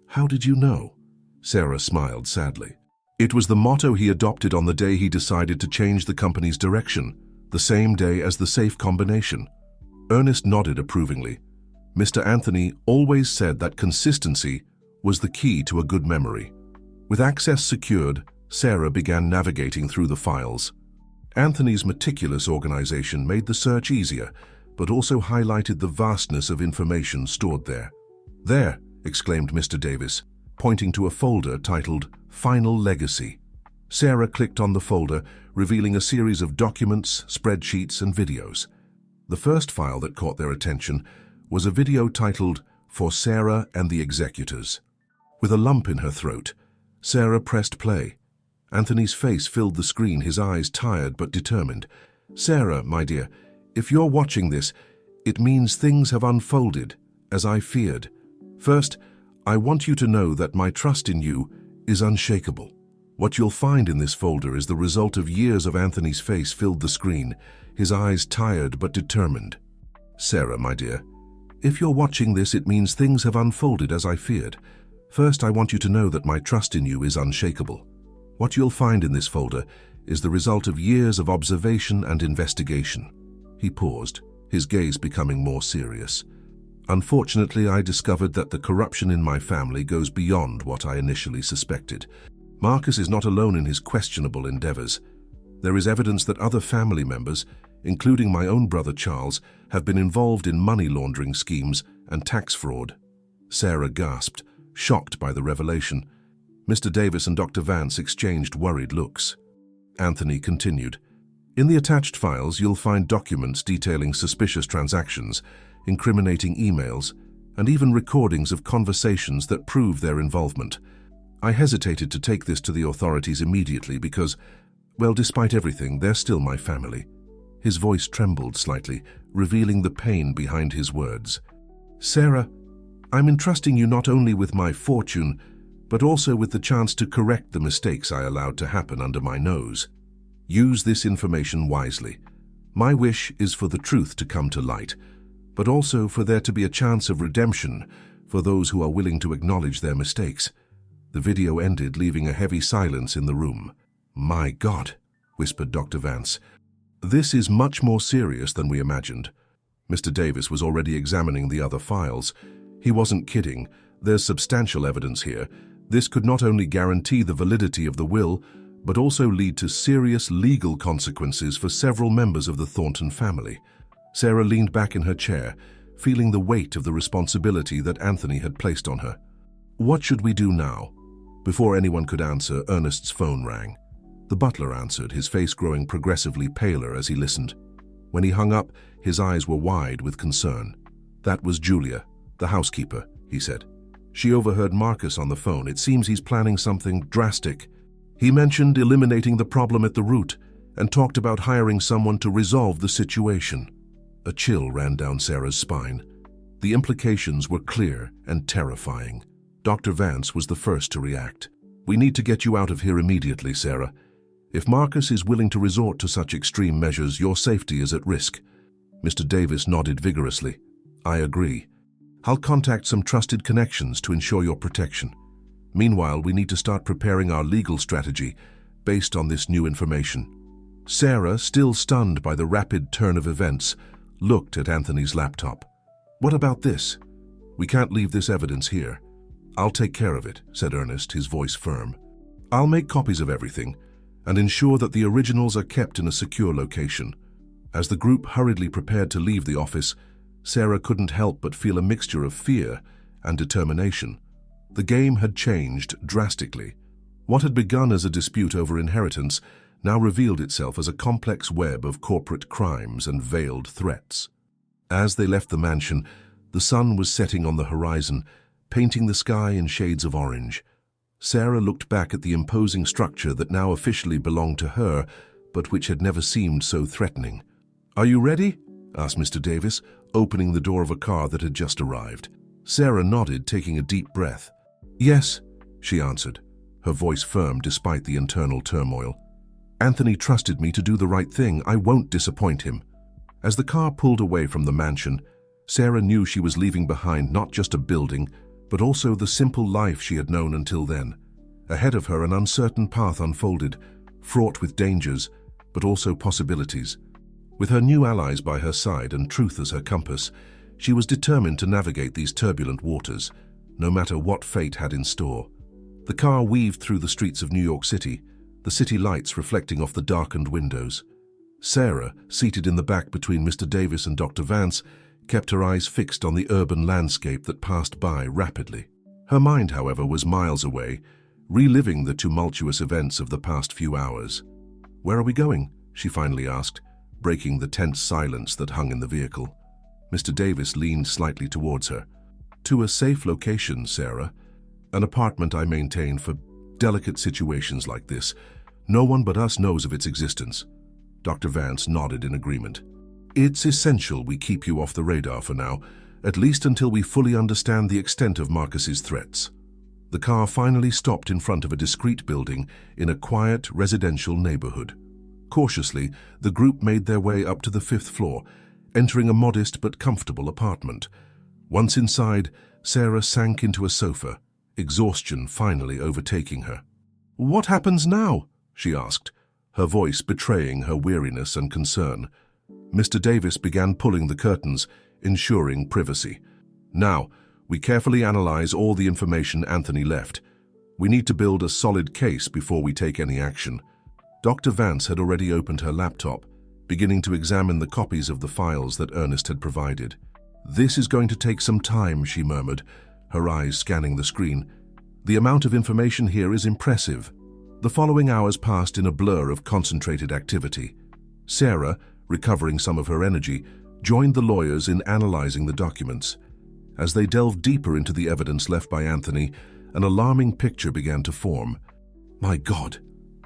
"How did you know?" Sarah smiled sadly. "It was the motto he adopted on the day he decided to change the company's direction, the same day as the safe combination." Ernest nodded approvingly. Mr. Anthony always said that consistency was the key to a good memory. With access secured, Sarah began navigating through the files. Anthony's meticulous organization made the search easier, but also highlighted the vastness of information stored there. "There," exclaimed Mr. Davis, pointing to a folder titled Final Legacy. Sarah clicked on the folder, revealing a series of documents, spreadsheets, and videos. The first file that caught their attention was a video titled "For Sarah and the Executors." With a lump in her throat, Sarah pressed play. Anthony's face filled the screen, his eyes tired but determined. "Sarah, my dear, if you're watching this, it means things have unfolded, as I feared. First, I want you to know that my trust in you is unshakable." What you'll find in this folder is the result of years of Anthony's face filled the screen, his eyes tired but determined. "Sarah, my dear, if you're watching this, it means things have unfolded as I feared. First, I want you to know that my trust in you is unshakable. What you'll find in this folder is the result of years of observation and investigation." He paused, his gaze becoming more serious. "Unfortunately, I discovered that the corruption in my family goes beyond what I initially suspected. Marcus is not alone in his questionable endeavors. There is evidence that other family members, including my own brother Charles, have been involved in money laundering schemes and tax fraud." Sarah gasped, shocked by the revelation. Mr. Davis and Dr. Vance exchanged worried looks. Anthony continued, "In the attached files, you'll find documents detailing suspicious transactions, incriminating emails, and even recordings of conversations that prove their involvement. I hesitated to take this to the authorities immediately because, well, despite everything, they're still my family." His voice trembled slightly, revealing the pain behind his words. "Sarah, I'm entrusting you not only with my fortune, but also with the chance to correct the mistakes I allowed to happen under my nose. Use this information wisely. My wish is for the truth to come to light, but also for there to be a chance of redemption for those who are willing to acknowledge their mistakes." The video ended, leaving a heavy silence in the room. "My God," whispered Dr. Vance. "This is much more serious than we imagined." Mr. Davis was already examining the other files. He wasn't kidding. There's substantial evidence here. This could not only guarantee the validity of the will, but also lead to serious legal consequences for several members of the Thornton family. Sarah leaned back in her chair, feeling the weight of the responsibility that Anthony had placed on her. "What should we do now?" Before anyone could answer, Ernest's phone rang. The butler answered, his face growing progressively paler as he listened. When he hung up, his eyes were wide with concern. "That was Julia, the housekeeper," he said. "She overheard Marcus on the phone. It seems he's planning something drastic. He mentioned eliminating the problem at the root and talked about hiring someone to resolve the situation." A chill ran down Sarah's spine. The implications were clear and terrifying. Dr. Vance was the first to react. "We need to get you out of here immediately, Sarah. If Marcus is willing to resort to such extreme measures, your safety is at risk." Mr. Davis nodded vigorously. "I agree. I'll contact some trusted connections to ensure your protection. Meanwhile, we need to start preparing our legal strategy based on this new information." Sarah, still stunned by the rapid turn of events, looked at Anthony's laptop. "What about this? We can't leave this evidence here." "I'll take care of it," said Ernest, his voice firm. "I'll make copies of everything and ensure that the originals are kept in a secure location." As the group hurriedly prepared to leave the office, Sarah couldn't help but feel a mixture of fear and determination. The game had changed drastically. What had begun as a dispute over inheritance now revealed itself as a complex web of corporate crimes and veiled threats. As they left the mansion, the sun was setting on the horizon, painting the sky in shades of orange. Sarah looked back at the imposing structure that now officially belonged to her, but which had never seemed so threatening. "Are you ready?" asked Mr. Davis, opening the door of a car that had just arrived. Sarah nodded, taking a deep breath. "Yes," she answered, her voice firm despite the internal turmoil. "Anthony trusted me to do the right thing. I won't disappoint him." As the car pulled away from the mansion, Sarah knew she was leaving behind not just a building, but also the simple life she had known until then. Ahead of her, an uncertain path unfolded, fraught with dangers, but also possibilities. With her new allies by her side and truth as her compass, she was determined to navigate these turbulent waters, no matter what fate had in store. The car weaved through the streets of New York City, the city lights reflecting off the darkened windows. Sarah, seated in the back between Mr. Davis and Dr. Vance, kept her eyes fixed on the urban landscape that passed by rapidly. Her mind, however, was miles away, reliving the tumultuous events of the past few hours. "Where are we going?" she finally asked, breaking the tense silence that hung in the vehicle. Mr. Davis leaned slightly towards her. "To a safe location, Sarah. An apartment I maintain for delicate situations like this. No one but us knows of its existence." Dr. Vance nodded in agreement. "It's essential we keep you off the radar for now, at least until we fully understand the extent of Marcus's threats." The car finally stopped in front of a discreet building in a quiet residential neighborhood. Cautiously, the group made their way up to the 5th floor, entering a modest but comfortable apartment. Once inside, Sarah sank into a sofa, exhaustion finally overtaking her. "What happens now?" she asked, her voice betraying her weariness and concern. Mr. Davis began pulling the curtains, ensuring privacy. "Now, we carefully analyze all the information Anthony left. We need to build a solid case before we take any action." Dr. Vance had already opened her laptop, beginning to examine the copies of the files that Ernest had provided. "This is going to take some time," she murmured, her eyes scanning the screen. "The amount of information here is impressive." The following hours passed in a blur of concentrated activity. Sarah, recovering some of her energy, joined the lawyers in analyzing the documents. As they delved deeper into the evidence left by Anthony, an alarming picture began to form. "My God!"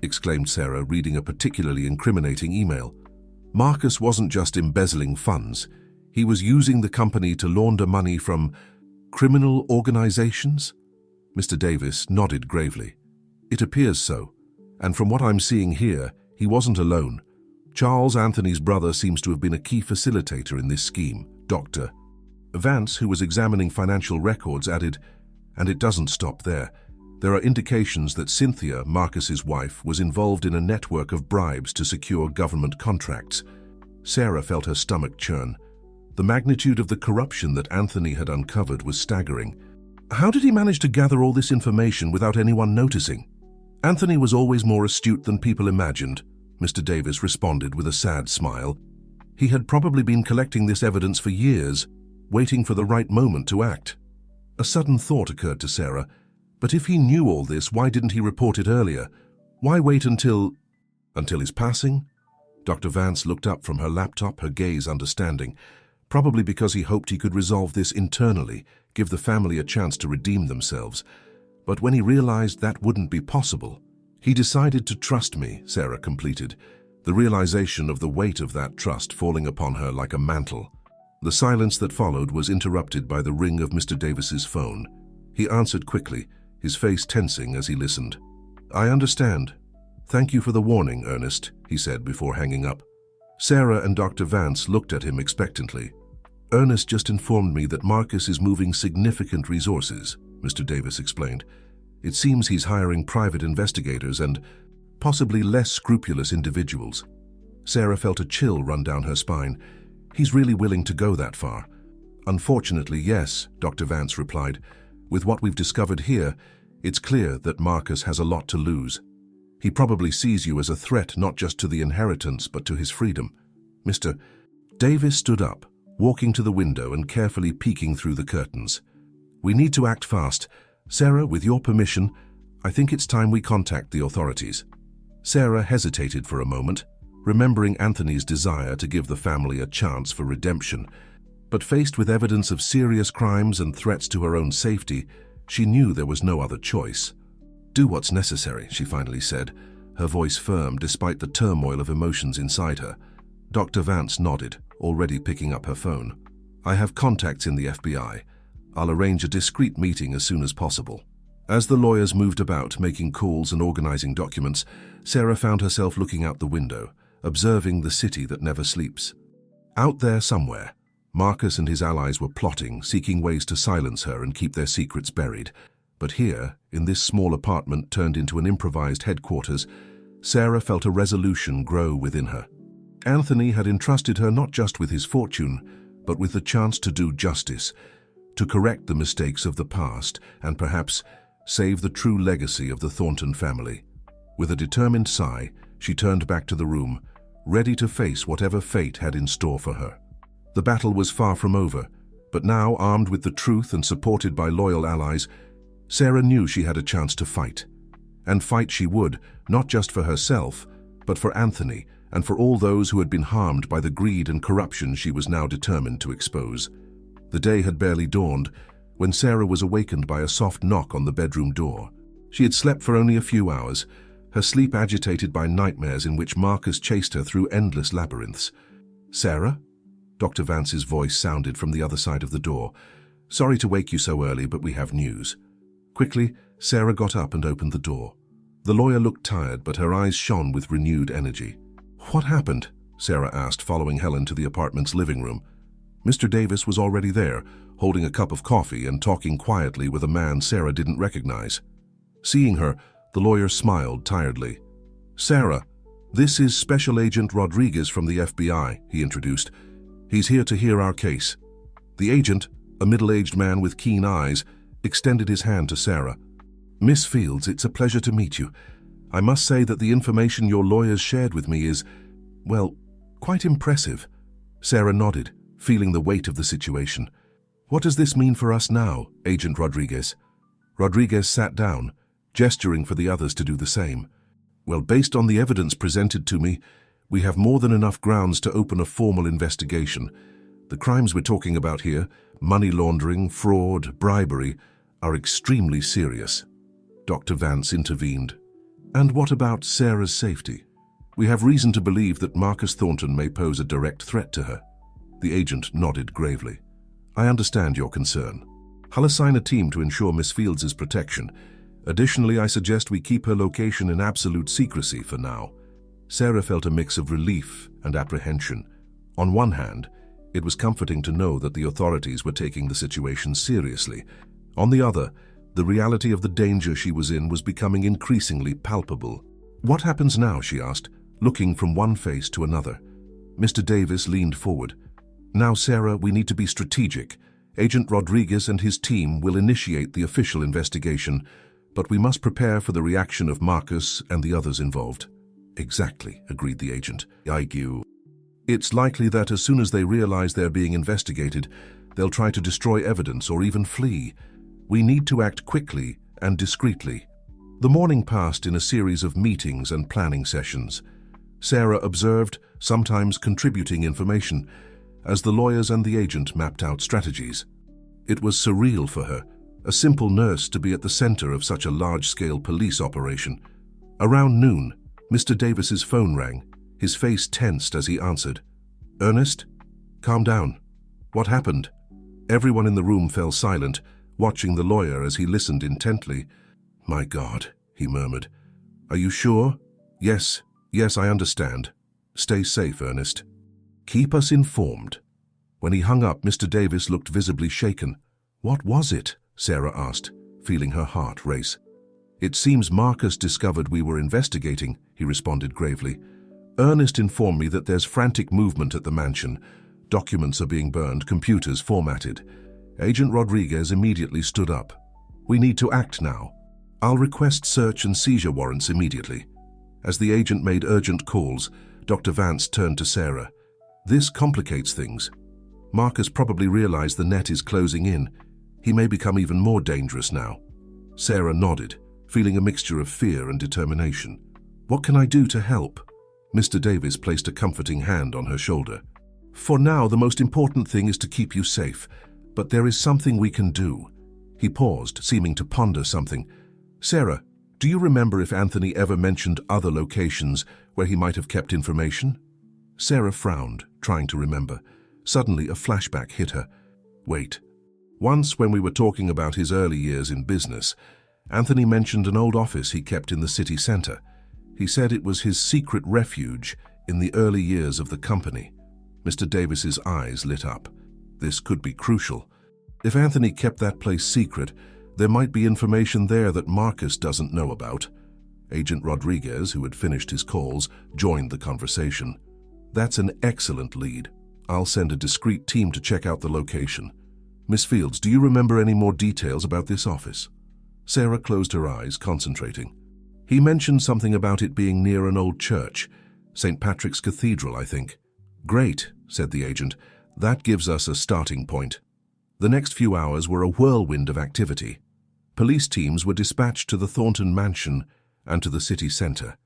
exclaimed Sarah, reading a particularly incriminating email. "Marcus wasn't just embezzling funds. He was using the company to launder money from criminal organizations?" Mr. Davis nodded gravely. "It appears so. And from what I'm seeing here, he wasn't alone. Charles, Anthony's brother, seems to have been a key facilitator in this scheme. Dr. Vance, who was examining financial records, added, "And it doesn't stop there. There are indications that Cynthia, Marcus's wife, was involved in a network of bribes to secure government contracts." Sarah felt her stomach churn. The magnitude of the corruption that Anthony had uncovered was staggering. "How did he manage to gather all this information without anyone noticing?" "Anthony was always more astute than people imagined," Mr. Davis responded with a sad smile. "He had probably been collecting this evidence for years, waiting for the right moment to act." A sudden thought occurred to Sarah. But if he knew all this, why didn't he report it earlier? Why wait until his passing? Dr. Vance looked up from her laptop, her gaze understanding. Probably because he hoped he could resolve this internally, give the family a chance to redeem themselves. But when he realized that wouldn't be possible, he decided to trust me, Sarah completed, the realization of the weight of that trust falling upon her like a mantle. The silence that followed was interrupted by the ring of Mr. Davis's phone. He answered quickly, his face tensing as he listened. "I understand. Thank you for the warning, Ernest," he said before hanging up. Sarah and Dr. Vance looked at him expectantly. "Ernest just informed me that Marcus is moving significant resources," Mr. Davis explained. "It seems he's hiring private investigators and possibly less scrupulous individuals." Sarah felt a chill run down her spine. "He's really willing to go that far?" "Unfortunately, yes," Dr. Vance replied. "With what we've discovered here, it's clear that Marcus has a lot to lose. He probably sees you as a threat not just to the inheritance but to his freedom." Mr. Davis stood up, walking to the window and carefully peeking through the curtains. "We need to act fast. Sarah, with your permission, I think it's time we contact the authorities." Sarah hesitated for a moment, remembering Anthony's desire to give the family a chance for redemption. But faced with evidence of serious crimes and threats to her own safety, she knew there was no other choice. "Do what's necessary," she finally said, her voice firm despite the turmoil of emotions inside her. Dr. Vance nodded, already picking up her phone. "I have contacts in the FBI. I'll arrange a discreet meeting as soon as possible." As the lawyers moved about, making calls and organizing documents, Sarah found herself looking out the window, observing the city that never sleeps. Out there somewhere, Marcus and his allies were plotting, seeking ways to silence her and keep their secrets buried. But here, in this small apartment turned into an improvised headquarters, Sarah felt a resolution grow within her. Anthony had entrusted her not just with his fortune, but with the chance to do justice, to correct the mistakes of the past, and perhaps save the true legacy of the Thornton family. With a determined sigh, she turned back to the room, ready to face whatever fate had in store for her. The battle was far from over, but now, armed with the truth and supported by loyal allies, Sarah knew she had a chance to fight. And fight she would, not just for herself, but for Anthony and for all those who had been harmed by the greed and corruption she was now determined to expose. The day had barely dawned when Sarah was awakened by a soft knock on the bedroom door. She had slept for only a few hours, her sleep agitated by nightmares in which Marcus chased her through endless labyrinths. "Sarah?" Dr. Vance's voice sounded from the other side of the door. "Sorry to wake you so early, but we have news." Quickly, Sarah got up and opened the door. The lawyer looked tired, but her eyes shone with renewed energy. "What happened?" Sarah asked, following Helen to the apartment's living room. Mr. Davis was already there, holding a cup of coffee and talking quietly with a man Sarah didn't recognize. Seeing her, the lawyer smiled tiredly. "Sarah, this is Special Agent Rodriguez from the FBI," he introduced. "He's here to hear our case." The agent, a middle-aged man with keen eyes, extended his hand to Sarah. "Miss Fields, it's a pleasure to meet you. I must say that the information your lawyers shared with me is, well, quite impressive." Sarah nodded, feeling the weight of the situation. "What does this mean for us now, Agent Rodriguez?" Rodriguez sat down, gesturing for the others to do the same. "Well, based on the evidence presented to me, we have more than enough grounds to open a formal investigation. The crimes we're talking about here, money laundering, fraud, bribery, are extremely serious." Dr. Vance intervened. "And what about Sarah's safety? We have reason to believe that Marcus Thornton may pose a direct threat to her." The agent nodded gravely. "I understand your concern. I'll assign a team to ensure Miss Fields' protection. Additionally, I suggest we keep her location in absolute secrecy for now." Sarah felt a mix of relief and apprehension. On one hand, it was comforting to know that the authorities were taking the situation seriously. On the other, the reality of the danger she was in was becoming increasingly palpable. "What happens now?" she asked, looking from one face to another. Mr. Davis leaned forward. "Now, Sarah, we need to be strategic. Agent Rodriguez and his team will initiate the official investigation, but we must prepare for the reaction of Marcus and the others involved." "Exactly," agreed the agent. "It's likely that as soon as they realize they're being investigated, they'll try to destroy evidence or even flee. We need to act quickly and discreetly." The morning passed in a series of meetings and planning sessions. Sarah observed, sometimes contributing information, as the lawyers and the agent mapped out strategies. It was surreal for her, a simple nurse, to be at the center of such a large-scale police operation. Around noon, Mr. Davis's phone rang, his face tensed as he answered. "Ernest? Calm down. What happened?" Everyone in the room fell silent, watching the lawyer as he listened intently. "My God," he murmured. "Are you sure?" Yes, I understand. Stay safe, Ernest. Keep us informed." When he hung up, Mr. Davis looked visibly shaken. "What was it?" Sarah asked, feeling her heart race. "It seems Marcus discovered we were investigating," he responded gravely. "Ernest informed me that there's frantic movement at the mansion. Documents are being burned, computers formatted." Agent Rodriguez immediately stood up. "We need to act now. I'll request search and seizure warrants immediately." As the agent made urgent calls, Dr. Vance turned to Sarah. "This complicates things. Marcus probably realized the net is closing in. He may become even more dangerous now." Sarah nodded, feeling a mixture of fear and determination. "What can I do to help?" Mr. Davis placed a comforting hand on her shoulder. "For now, the most important thing is to keep you safe, but there is something we can do." He paused, seeming to ponder something. "Sarah, do you remember if Anthony ever mentioned other locations where he might have kept information?" Sarah frowned, trying to remember. Suddenly, a flashback hit her. "Wait. Once, when we were talking about his early years in business, Anthony mentioned an old office he kept in the city center. He said it was his secret refuge in the early years of the company." Mr. Davis's eyes lit up. This could be crucial. If Anthony kept that place secret, there might be information there that Marcus doesn't know about. Agent Rodriguez, who had finished his calls, joined the conversation. "That's an excellent lead. I'll send a discreet team to check out the location. Miss Fields, do you remember any more details about this office?" Sarah closed her eyes, concentrating. "He mentioned something about it being near an old church, St. Patrick's Cathedral, I think." "Great," said the agent. "That gives us a starting point." The next few hours were a whirlwind of activity. Police teams were dispatched to the Thornton mansion, and to the city center.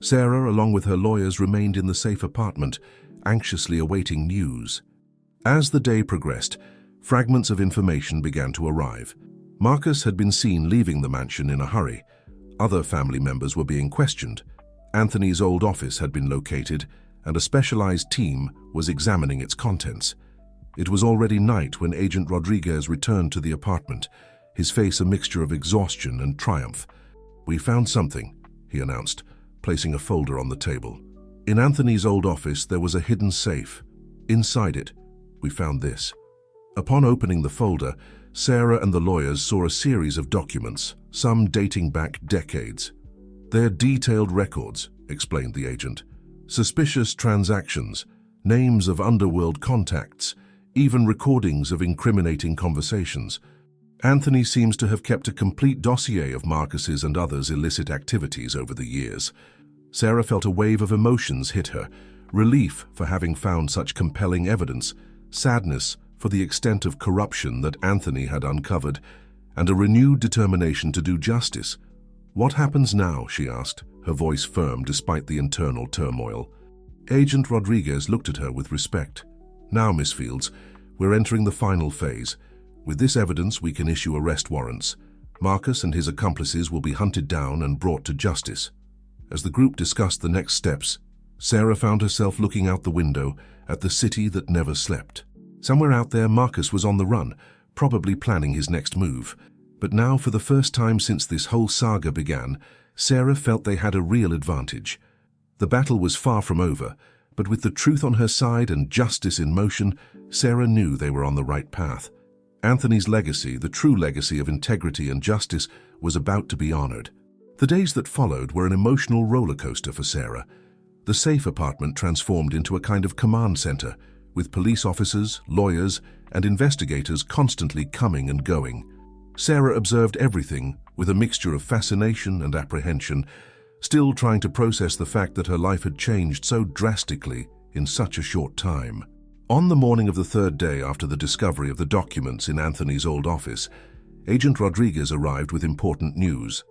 Sarah, along with her lawyers, remained in the safe apartment, anxiously awaiting news. As the day progressed, fragments of information began to arrive. Marcus had been seen leaving the mansion in a hurry. Other family members were being questioned. Anthony's old office had been located, and a specialized team was examining its contents. It was already night when Agent Rodriguez returned to the apartment, his face a mixture of exhaustion and triumph. "We found something," he announced, placing a folder on the table. In Anthony's old office, there was a hidden safe. Inside it, we found this. Upon opening the folder, Sarah and the lawyers saw a series of documents, some dating back decades. "They're detailed records," explained the agent. "Suspicious transactions, names of underworld contacts, even recordings of incriminating conversations. Anthony seems to have kept a complete dossier of Marcus's and others' illicit activities over the years." Sarah felt a wave of emotions hit her: relief for having found such compelling evidence, sadness for the extent of corruption that Anthony had uncovered, and a renewed determination to do justice. "What happens now?" she asked, her voice firm despite the internal turmoil. Agent Rodriguez looked at her with respect. "Now, Miss Fields, we're entering the final phase. With this evidence, we can issue arrest warrants. Marcus and his accomplices will be hunted down and brought to justice." As the group discussed the next steps, Sarah found herself looking out the window at the city that never slept. Somewhere out there, Marcus was on the run, probably planning his next move. But now, for the first time since this whole saga began, Sarah felt they had a real advantage. The battle was far from over, but with the truth on her side and justice in motion, Sarah knew they were on the right path. Anthony's legacy, the true legacy of integrity and justice, was about to be honored. The days that followed were an emotional roller coaster for Sarah. The safe apartment transformed into a kind of command center, with police officers, lawyers, and investigators constantly coming and going. Sarah observed everything with a mixture of fascination and apprehension, still trying to process the fact that her life had changed so drastically in such a short time. On the morning of the third day after the discovery of the documents in Anthony's old office, Agent Rodriguez arrived with important news.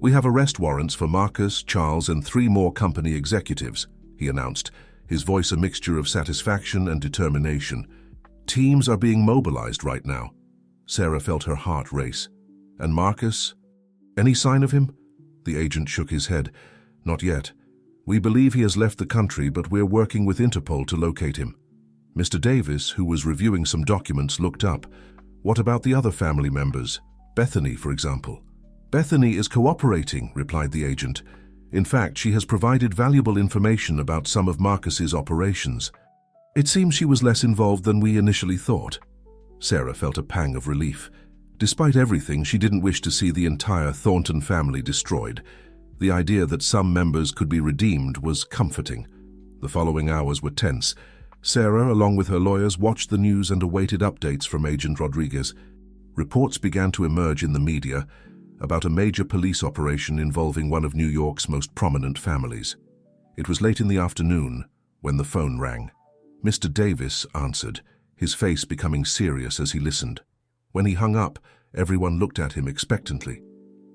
"We have arrest warrants for Marcus, Charles, and 3 more company executives," he announced, his voice a mixture of satisfaction and determination. "Teams are being mobilized right now." Sarah felt her heart race. "And Marcus? Any sign of him?" The agent shook his head. "Not yet. We believe he has left the country, but we're working with Interpol to locate him." Mr. Davis, who was reviewing some documents, looked up. "What about the other family members? Bethany, for example?" "Bethany is cooperating," replied the agent. "In fact, she has provided valuable information about some of Marcus's operations. It seems she was less involved than we initially thought." Sarah felt a pang of relief. Despite everything, she didn't wish to see the entire Thornton family destroyed. The idea that some members could be redeemed was comforting. The following hours were tense. Sarah, along with her lawyers, watched the news and awaited updates from Agent Rodriguez. Reports began to emerge in the media about a major police operation involving one of New York's most prominent families. It was late in the afternoon when the phone rang. Mr. Davis answered, his face becoming serious as he listened. When he hung up, everyone looked at him expectantly.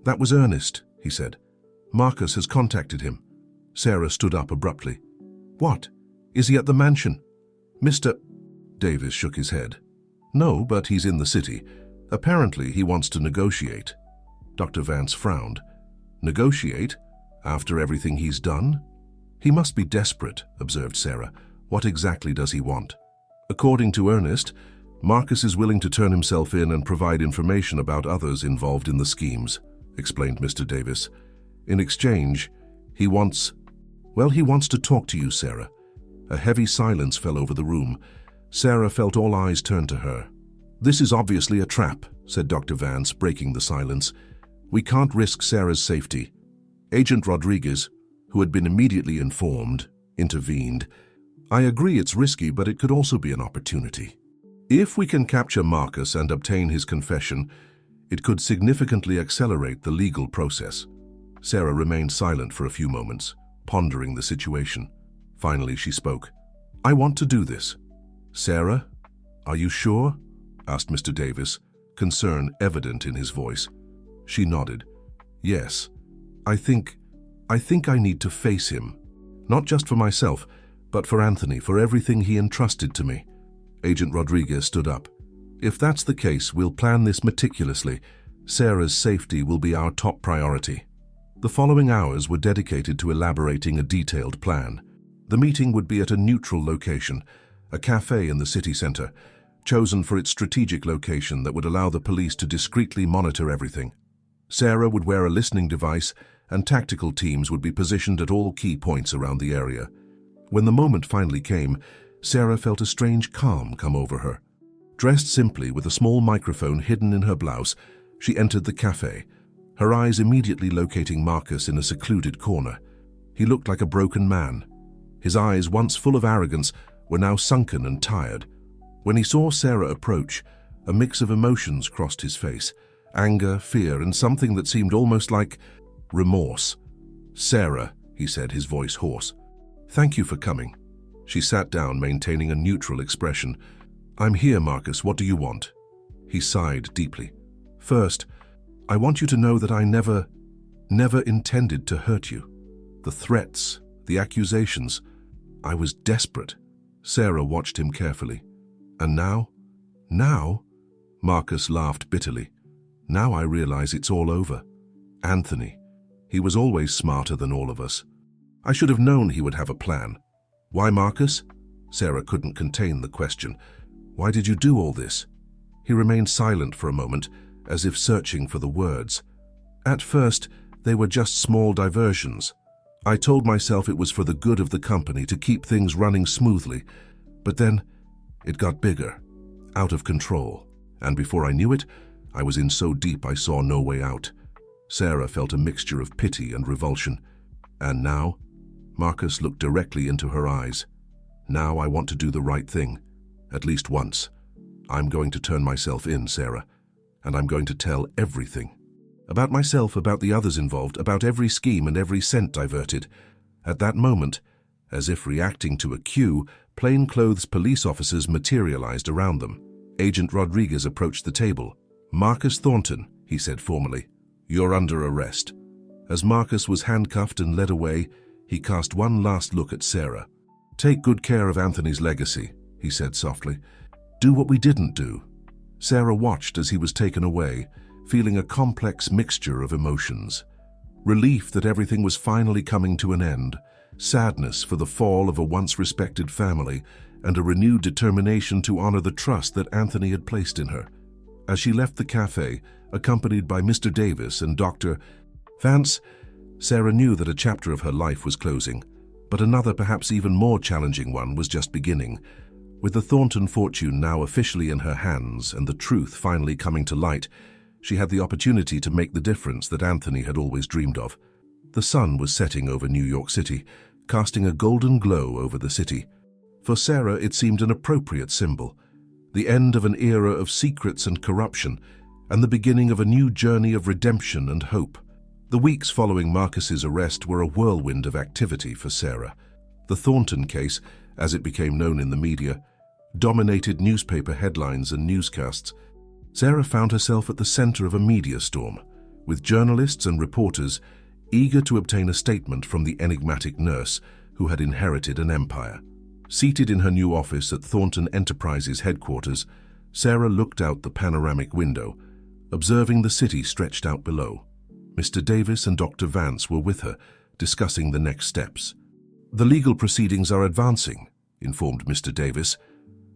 "That was Ernest," he said. "Marcus has contacted him." Sarah stood up abruptly. "What? Is he at the mansion?" "Mr. Davis shook his head. "No, but he's in the city. Apparently he wants to negotiate." Dr. Vance frowned. "Negotiate? After everything he's done?" "He must be desperate," observed Sarah. "What exactly does he want?" "According to Ernest, Marcus is willing to turn himself in and provide information about others involved in the schemes," explained Mr. Davis. "In exchange, he wants to talk to you, Sarah." A heavy silence fell over the room. Sarah felt all eyes turn to her. "This is obviously a trap," said Dr. Vance, breaking the silence. "We can't risk Sarah's safety." Agent Rodriguez, who had been immediately informed, intervened. "I agree it's risky, but it could also be an opportunity. If we can capture Marcus and obtain his confession, it could significantly accelerate the legal process." Sarah remained silent for a few moments, pondering the situation. Finally, she spoke. "I want to do this." "Sarah, are you sure?" asked Mr. Davis, concern evident in his voice. She nodded. "Yes, I think I think I need to face him. Not just for myself, but for Anthony, for everything he entrusted to me. Agent Rodriguez stood up. If that's the case, we'll plan this meticulously. Sarah's safety will be our top priority. The following hours were dedicated to elaborating a detailed plan. The meeting would be at a neutral location, a cafe in the city center, chosen for its strategic location that would allow the police to discreetly monitor everything. Sarah would wear a listening device, and tactical teams would be positioned at all key points around the area. When the moment finally came, Sarah felt a strange calm come over her. Dressed simply with a small microphone hidden in her blouse, she entered the cafe, her eyes immediately locating Marcus in a secluded corner. He looked like a broken man. His eyes, once full of arrogance, were now sunken and tired. When he saw Sarah approach, a mix of emotions crossed his face: anger, fear, and something that seemed almost like remorse. "Sarah," he said, his voice hoarse, "thank you for coming." She sat down, maintaining a neutral expression. "I'm here, Marcus. What do you want?" He sighed deeply. "First, I want you to know that I never intended to hurt you. The threats, the accusations, I was desperate." Sarah watched him carefully. "And now?" "Now?" Marcus laughed bitterly. "Now I realize it's all over. Anthony. He was always smarter than all of us. I should have known he would have a plan." "Why, Marcus?" Sarah couldn't contain the question. "Why did you do all this?" He remained silent for a moment, as if searching for the words. "At first, they were just small diversions. I told myself it was for the good of the company to keep things running smoothly. But then, it got bigger, out of control. And before I knew it, I was in so deep I saw no way out." Sarah felt a mixture of pity and revulsion. "And now?" Marcus looked directly into her eyes. "Now I want to do the right thing, at least once. I'm going to turn myself in, Sarah, and I'm going to tell everything. About myself, about the others involved, about every scheme and every cent diverted." At that moment, as if reacting to a cue, plainclothes police officers materialized around them. Agent Rodriguez approached the table. "Marcus Thornton," he said formally, "you're under arrest." As Marcus was handcuffed and led away, he cast one last look at Sarah. "Take good care of Anthony's legacy," he said softly. "Do what we didn't do." Sarah watched as he was taken away, feeling a complex mixture of emotions. Relief that everything was finally coming to an end, sadness for the fall of a once respected family, and a renewed determination to honor the trust that Anthony had placed in her. As she left the cafe, accompanied by Mr. Davis and Dr. Vance, Sarah knew that a chapter of her life was closing, but another, perhaps even more challenging one, was just beginning. With the Thornton fortune now officially in her hands and the truth finally coming to light, she had the opportunity to make the difference that Anthony had always dreamed of. The sun was setting over New York City, casting a golden glow over the city. For Sarah, it seemed an appropriate symbol, the end of an era of secrets and corruption, and the beginning of a new journey of redemption and hope. The weeks following Marcus's arrest were a whirlwind of activity for Sarah. The Thornton case, as it became known in the media, dominated newspaper headlines and newscasts. Sarah found herself at the center of a media storm, with journalists and reporters eager to obtain a statement from the enigmatic nurse who had inherited an empire. Seated in her new office at Thornton Enterprises headquarters, Sarah looked out the panoramic window, observing the city stretched out below. Mr. Davis and Dr. Vance were with her, discussing the next steps. "The legal proceedings are advancing," informed Mr. Davis.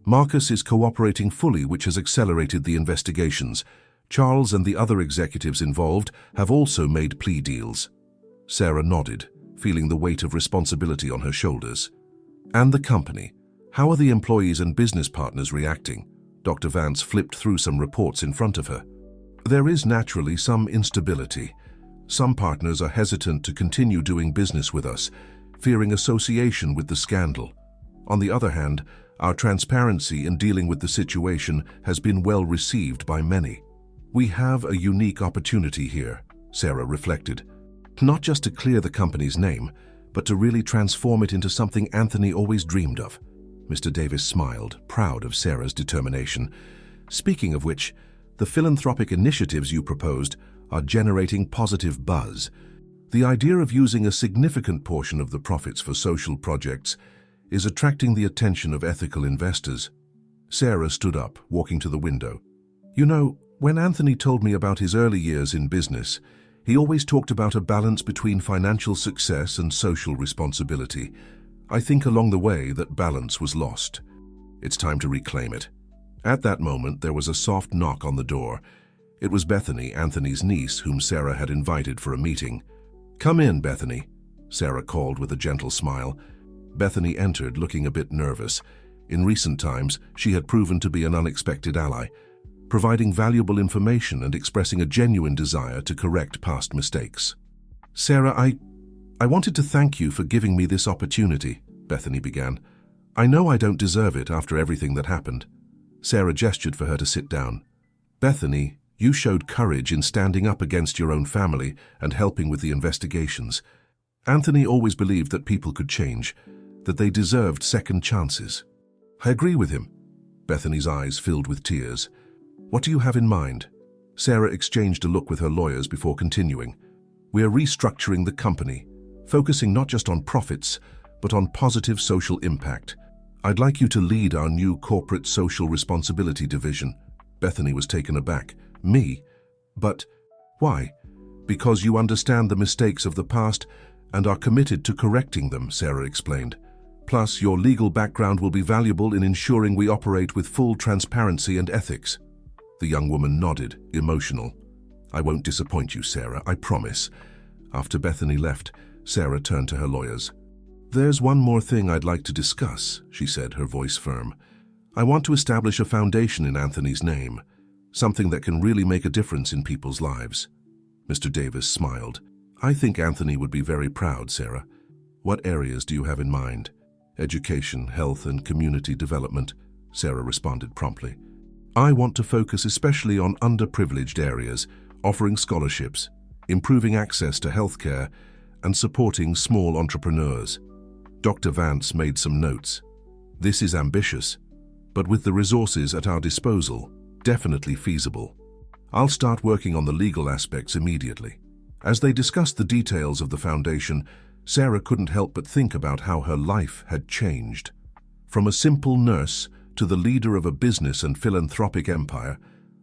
"Marcus is cooperating fully, which has accelerated the investigations. Charles and the other executives involved have also made plea deals." Sarah nodded, feeling the weight of responsibility on her shoulders. "And the company? How are the employees and business partners reacting?" Dr. Vance flipped through some reports in front of her. "There is naturally some instability. Some partners are hesitant to continue doing business with us, fearing association with the scandal. On the other hand, our transparency in dealing with the situation has been well received by many. We have a unique opportunity here," Sarah reflected. "Not just to clear the company's name, but to really transform it into something Anthony always dreamed of." Mr. Davis smiled, proud of Sarah's determination. "Speaking of which, the philanthropic initiatives you proposed are generating positive buzz. The idea of using a significant portion of the profits for social projects is attracting the attention of ethical investors. Sarah stood up, walking to the window. You know, when Anthony told me about his early years in business, he always talked about a balance between financial success and social responsibility. I think along the way that balance was lost. It's time to reclaim it. At that moment, there was a soft knock on the door. It was Bethany, Anthony's niece, whom Sarah had invited for a meeting. "Come in, Bethany," Sarah called with a gentle smile. Bethany entered, looking a bit nervous. In recent times, she had proven to be an unexpected ally, providing valuable information and expressing a genuine desire to correct past mistakes. "Sarah, I wanted to thank you for giving me this opportunity," Bethany began. "I know I don't deserve it after everything that happened." Sarah gestured for her to sit down. "Bethany, you showed courage in standing up against your own family and helping with the investigations. Anthony always believed that people could change, that they deserved second chances." "I agree with him." Bethany's eyes filled with tears. "What do you have in mind?" Sarah exchanged a look with her lawyers before continuing. "We are restructuring the company, focusing not just on profits, but on positive social impact. I'd like you to lead our new corporate social responsibility division." Bethany was taken aback. "Me? But why?" "Because you understand the mistakes of the past and are committed to correcting them," Sarah explained. "Plus, your legal background will be valuable in ensuring we operate with full transparency and ethics." The young woman nodded, emotional. "I won't disappoint you, Sarah, I promise." After Bethany left, Sarah turned to her lawyers. "There's one more thing I'd like to discuss," she said, her voice firm. "I want to establish a foundation in Anthony's name, something that can really make a difference in people's lives." Mr. Davis smiled. "I think Anthony would be very proud, Sarah. What areas do you have in mind?" "Education, health, and community development," Sarah responded promptly. "I want to focus especially on underprivileged areas, offering scholarships, improving access to healthcare, and supporting small entrepreneurs." Dr. Vance made some notes. "This is ambitious, but with the resources at our disposal, definitely feasible. I'll start working on the legal aspects immediately." As they discussed the details of the foundation, Sarah couldn't help but think about how her life had changed. From a simple nurse to the leader of a business and philanthropic empire,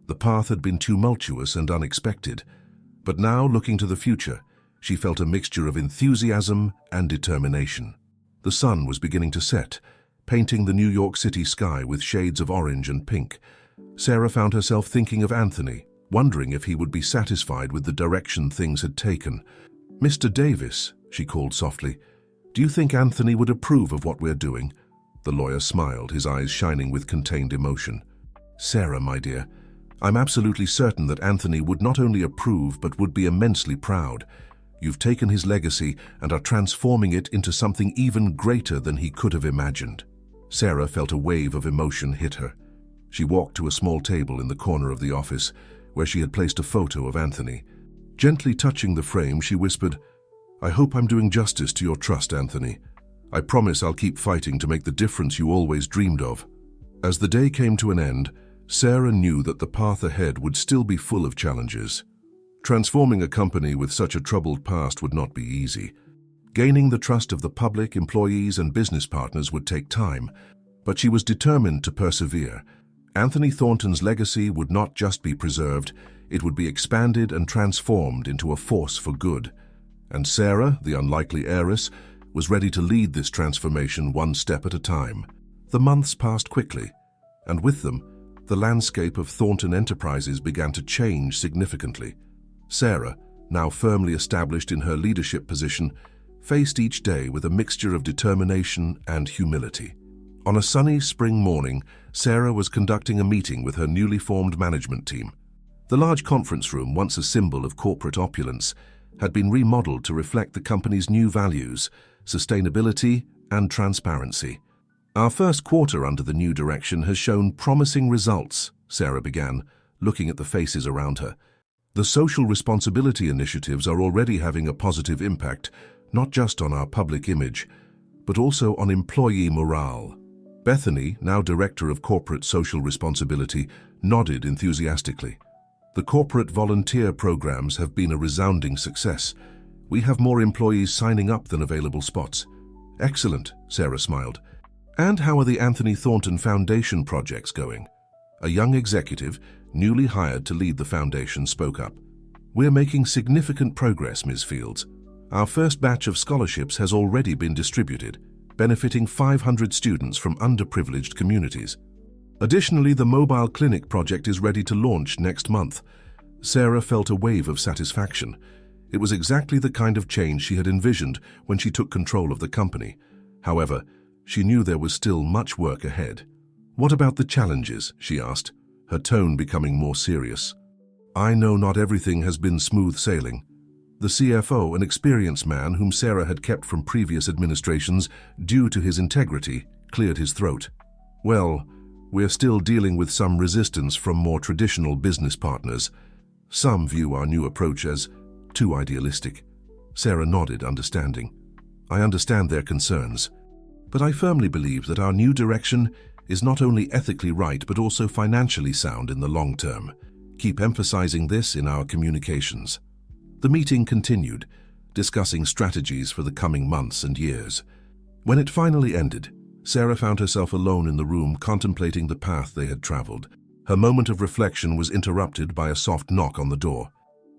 the path had been tumultuous and unexpected. But now, looking to the future, she felt a mixture of enthusiasm and determination. The sun was beginning to set, painting the New York City sky with shades of orange and pink. Sarah found herself thinking of Anthony, wondering if he would be satisfied with the direction things had taken. "Mr. Davis," she called softly, "do you think Anthony would approve of what we're doing?" The lawyer smiled, his eyes shining with contained emotion. "Sarah, my dear, I'm absolutely certain that Anthony would not only approve but would be immensely proud. You've taken his legacy and are transforming it into something even greater than he could have imagined." Sarah felt a wave of emotion hit her. She walked to a small table in the corner of the office, where she had placed a photo of Anthony. Gently touching the frame, she whispered, "I hope I'm doing justice to your trust, Anthony. I promise I'll keep fighting to make the difference you always dreamed of." As the day came to an end, Sarah knew that the path ahead would still be full of challenges. Transforming a company with such a troubled past would not be easy. Gaining the trust of the public, employees, and business partners would take time, but she was determined to persevere. Anthony Thornton's legacy would not just be preserved, it would be expanded and transformed into a force for good. And Sarah, the unlikely heiress, was ready to lead this transformation one step at a time. The months passed quickly, and with them, the landscape of Thornton Enterprises began to change significantly. Sarah, now firmly established in her leadership position, faced each day with a mixture of determination and humility. On a sunny spring morning, Sarah was conducting a meeting with her newly formed management team. The large conference room, once a symbol of corporate opulence, had been remodeled to reflect the company's new values, sustainability and transparency. "Our first quarter under the new direction has shown promising results," Sarah began, looking at the faces around her. "The social responsibility initiatives are already having a positive impact, not just on our public image, but also on employee morale." Bethany, now Director of Corporate Social Responsibility, nodded enthusiastically. "The corporate volunteer programs have been a resounding success. We have more employees signing up than available spots. Excellent, Sarah smiled. And how are the Anthony Thornton Foundation projects going? A young executive, newly hired to lead the foundation, spoke up. We're making significant progress, Ms. Fields. Our first batch of scholarships has already been distributed, benefiting 500 students from underprivileged communities. Additionally, the mobile clinic project is ready to launch next month. Sarah felt a wave of satisfaction. It was exactly the kind of change she had envisioned when she took control of the company. However, she knew there was still much work ahead. What about the challenges? She asked, her tone becoming more serious. I know not everything has been smooth sailing. The CFO, an experienced man whom Sarah had kept from previous administrations due to his integrity, cleared his throat. Well, we're still dealing with some resistance from more traditional business partners. Some view our new approach as too idealistic. Sarah nodded, understanding. I understand their concerns, but I firmly believe that our new direction is not only ethically right but also financially sound in the long term. Keep emphasizing this in our communications. The meeting continued, discussing strategies for the coming months and years. When it finally ended, Sarah found herself alone in the room contemplating the path they had traveled. Her moment of reflection was interrupted by a soft knock on the door.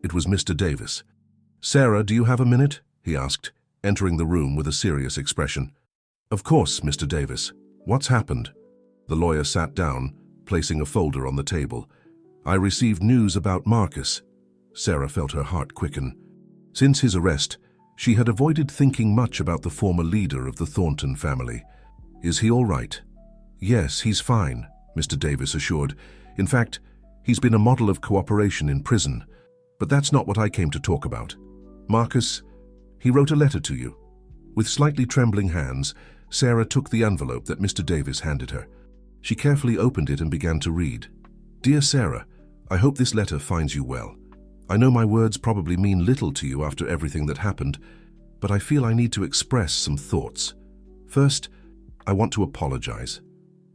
It was Mr. Davis. Sarah, do you have a minute? He asked, entering the room with a serious expression. Of course, Mr. Davis. What's happened? The lawyer sat down, placing a folder on the table. I received news about Marcus. Sarah felt her heart quicken. Since his arrest, she had avoided thinking much about the former leader of the Thornton family. Is he all right? Yes, he's fine, Mr. Davis assured. In fact, he's been a model of cooperation in prison. But that's not what I came to talk about. Marcus, he wrote a letter to you. With slightly trembling hands, Sarah took the envelope that Mr. Davis handed her. She carefully opened it and began to read. Dear Sarah, I hope this letter finds you well. I know my words probably mean little to you after everything that happened, but I feel I need to express some thoughts. First, I want to apologize.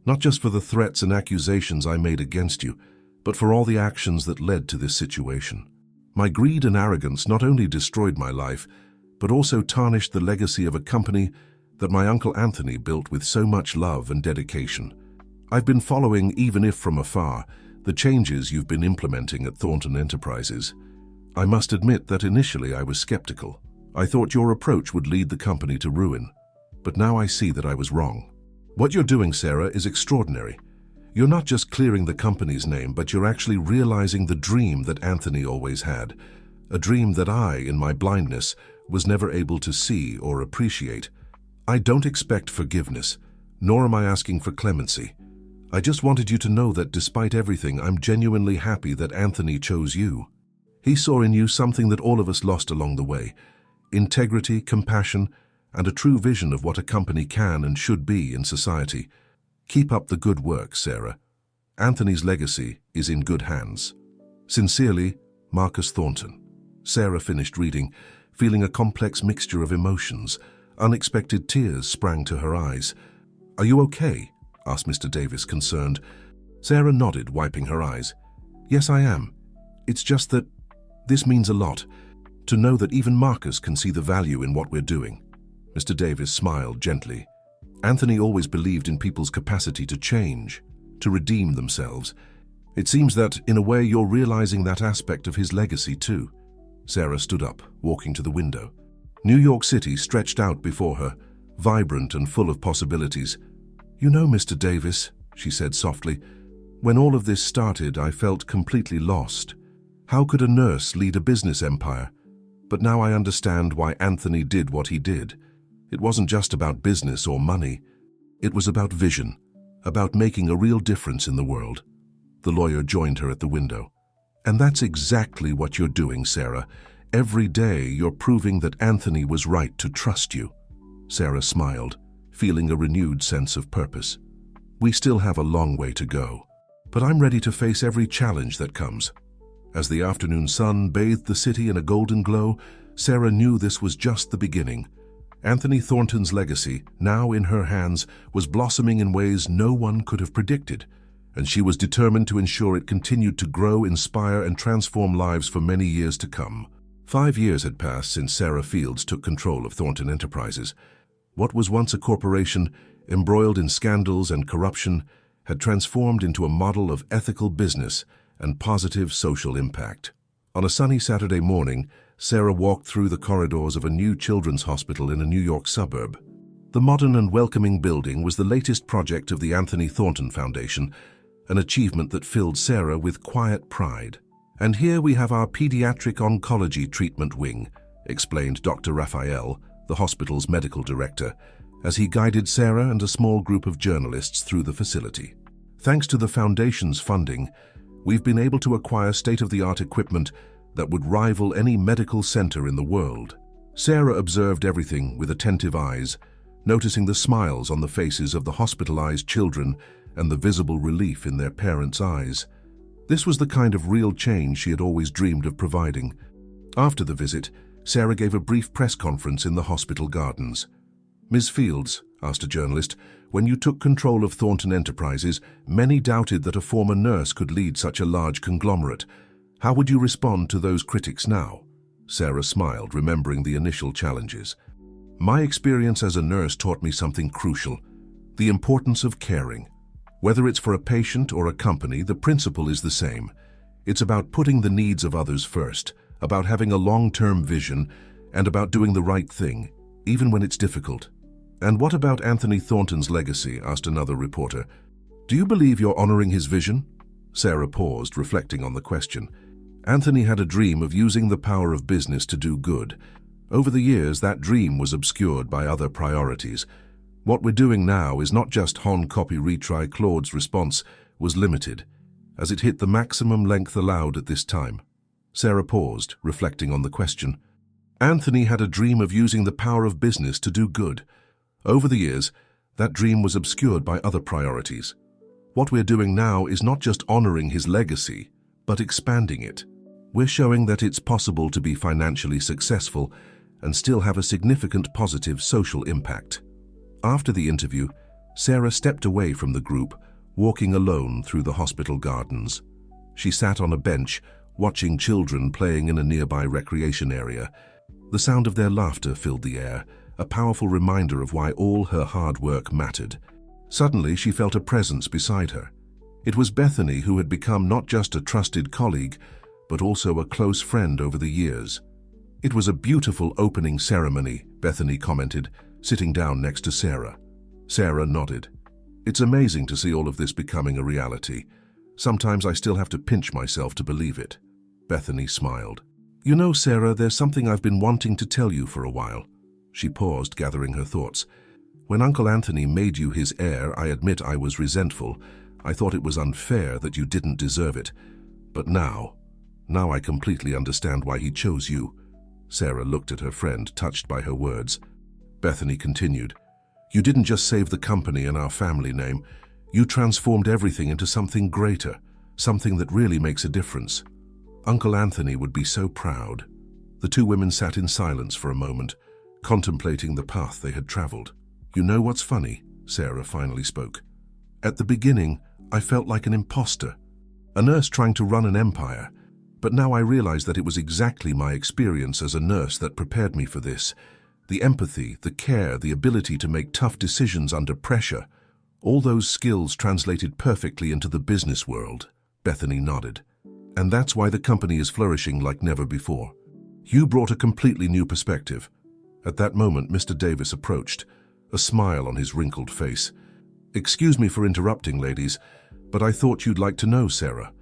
Not just for the threats and accusations I made against you, but for all the actions that led to this situation. My greed and arrogance not only destroyed my life, but also tarnished the legacy of a company that my Uncle Anthony built with so much love and dedication. I've been following, even if from afar, the changes you've been implementing at Thornton Enterprises. I must admit that initially I was skeptical. I thought your approach would lead the company to ruin, but now I see that I was wrong. What you're doing, Sarah, is extraordinary. You're not just clearing the company's name, but you're actually realizing the dream that Anthony always had, a dream that I, in my blindness, was never able to see or appreciate. I don't expect forgiveness, nor am I asking for clemency. I just wanted you to know that despite everything, I'm genuinely happy that Anthony chose you. He saw in you something that all of us lost along the way: integrity, compassion, and a true vision of what a company can and should be in society. Keep up the good work, Sarah. Anthony's legacy is in good hands. Sincerely, Marcus Thornton. Sarah finished reading, feeling a complex mixture of emotions. Unexpected tears sprang to her eyes. Are you okay? Asked Mr. Davis, concerned. Sarah nodded, wiping her eyes. Yes, I am. It's just that this means a lot, to know that even Marcus can see the value in what we're doing. Mr. Davis smiled gently. Anthony always believed in people's capacity to change, to redeem themselves. It seems that, in a way, you're realizing that aspect of his legacy too. Sarah stood up, walking to the window. New York City stretched out before her, vibrant and full of possibilities. You know, Mr. Davis, she said softly, when all of this started, I felt completely lost. How could a nurse lead a business empire? But now I understand why Anthony did what he did. It wasn't just about business or money. It was about vision, about making a real difference in the world. The lawyer joined her at the window. And that's exactly what you're doing, Sarah. Every day you're proving that Anthony was right to trust you. Sarah smiled, feeling a renewed sense of purpose. We still have a long way to go, but I'm ready to face every challenge that comes. As the afternoon sun bathed the city in a golden glow, Sarah knew this was just the beginning. Anthony Thornton's legacy, now in her hands, was blossoming in ways no one could have predicted, and she was determined to ensure it continued to grow, inspire, and transform lives for many years to come. 5 years had passed since Sarah Fields took control of Thornton Enterprises. What was once a corporation, embroiled in scandals and corruption, had transformed into a model of ethical business and positive social impact. On a sunny Saturday morning, Sarah walked through the corridors of a new children's hospital in a New York suburb. The modern and welcoming building was the latest project of the Anthony Thornton Foundation, an achievement that filled Sarah with quiet pride. "And here we have our pediatric oncology treatment wing," explained Dr. Raphael, the hospital's medical director, as he guided Sarah and a small group of journalists through the facility. "Thanks to the Foundation's funding, we've been able to acquire state-of-the-art equipment that would rival any medical center in the world." Sarah observed everything with attentive eyes, noticing the smiles on the faces of the hospitalized children and the visible relief in their parents' eyes. This was the kind of real change she had always dreamed of providing. After the visit, Sarah gave a brief press conference in the hospital gardens. "Ms. Fields," asked a journalist, "when you took control of Thornton Enterprises, many doubted that a former nurse could lead such a large conglomerate. How would you respond to those critics now?" Sarah smiled, remembering the initial challenges. "My experience as a nurse taught me something crucial: the importance of caring. Whether it's for a patient or a company, the principle is the same. It's about putting the needs of others first, about having a long-term vision, and about doing the right thing, even when it's difficult." "And what about Anthony Thornton's legacy?" asked another reporter. "Do you believe you're honoring his vision?" Sarah paused, reflecting on the question. Anthony had a dream of using the power of business to do good. Over the years, that dream was obscured by other priorities. What we're doing now is not just Hon copy retry. Claude's response was limited, as it hit the maximum length allowed at this time. Sarah paused, reflecting on the question. Anthony had a dream of using the power of business to do good. Over the years, that dream was obscured by other priorities. What we're doing now is not just honoring his legacy, but expanding it. We're showing that it's possible to be financially successful and still have a significant positive social impact. After the interview, Sarah stepped away from the group, walking alone through the hospital gardens. She sat on a bench, watching children playing in a nearby recreation area. The sound of their laughter filled the air, a powerful reminder of why all her hard work mattered. Suddenly, she felt a presence beside her. It was Bethany, who had become not just a trusted colleague, but also a close friend over the years. "It was a beautiful opening ceremony," Bethany commented, sitting down next to Sarah. Sarah nodded. "It's amazing to see all of this becoming a reality. Sometimes I still have to pinch myself to believe it." Bethany smiled. "You know, Sarah, there's something I've been wanting to tell you for a while." She paused, gathering her thoughts. "When Uncle Anthony made you his heir, I admit I was resentful. I thought it was unfair, that you didn't deserve it. But now I completely understand why he chose you." Sarah looked at her friend, touched by her words. Bethany continued, "You didn't just save the company and our family name. You transformed everything into something greater, something that really makes a difference. Uncle Anthony would be so proud." The two women sat in silence for a moment, contemplating the path they had traveled. "You know what's funny?" Sarah finally spoke. "At the beginning, I felt like an imposter, a nurse trying to run an empire. But now I realize that it was exactly my experience as a nurse that prepared me for this. The empathy, the care, the ability to make tough decisions under pressure. All those skills translated perfectly into the business world." Bethany nodded. "And that's why the company is flourishing like never before. You brought a completely new perspective." At that moment, Mr. Davis approached, a smile on his wrinkled face. "Excuse me for interrupting, ladies, but I thought you'd like to know, Sarah.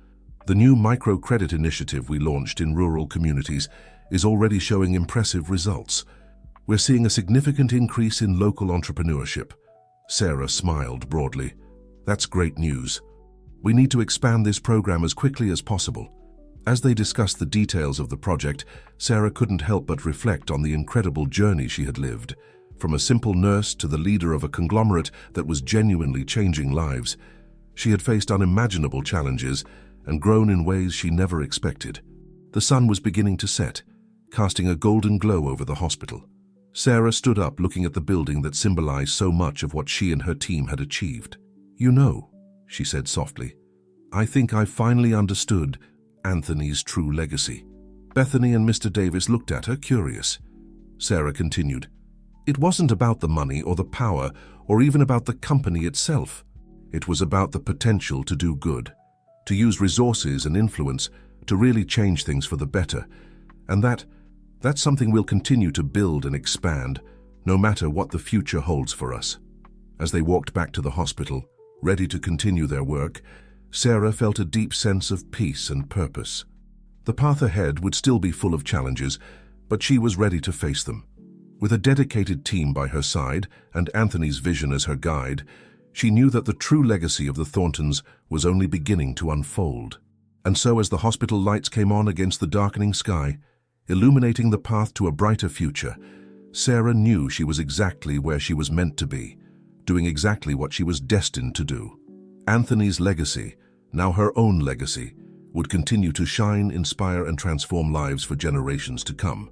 The new microcredit initiative we launched in rural communities is already showing impressive results. We're seeing a significant increase in local entrepreneurship." Sarah smiled broadly. "That's great news. We need to expand this program as quickly as possible." As they discussed the details of the project, Sarah couldn't help but reflect on the incredible journey she had lived. From a simple nurse to the leader of a conglomerate that was genuinely changing lives, she had faced unimaginable challenges and grown in ways she never expected. The sun was beginning to set, casting a golden glow over the hospital. Sarah stood up, looking at the building that symbolized so much of what she and her team had achieved. "You know," she said softly, "I think I finally understood Anthony's true legacy." Bethany and Mr. Davis looked at her, curious. Sarah continued, "It wasn't about the money or the power or even about the company itself. It was about the potential to do good, to use resources and influence to really change things for the better. And that's something we'll continue to build and expand, no matter what the future holds for us." As they walked back to the hospital, ready to continue their work, Sarah felt a deep sense of peace and purpose. The path ahead would still be full of challenges, but she was ready to face them. With a dedicated team by her side and Anthony's vision as her guide, she knew that the true legacy of the Thorntons was only beginning to unfold. And so as the hospital lights came on against the darkening sky, illuminating the path to a brighter future, Sarah knew she was exactly where she was meant to be, doing exactly what she was destined to do. Anthony's legacy, now her own legacy, would continue to shine, inspire, and transform lives for generations to come.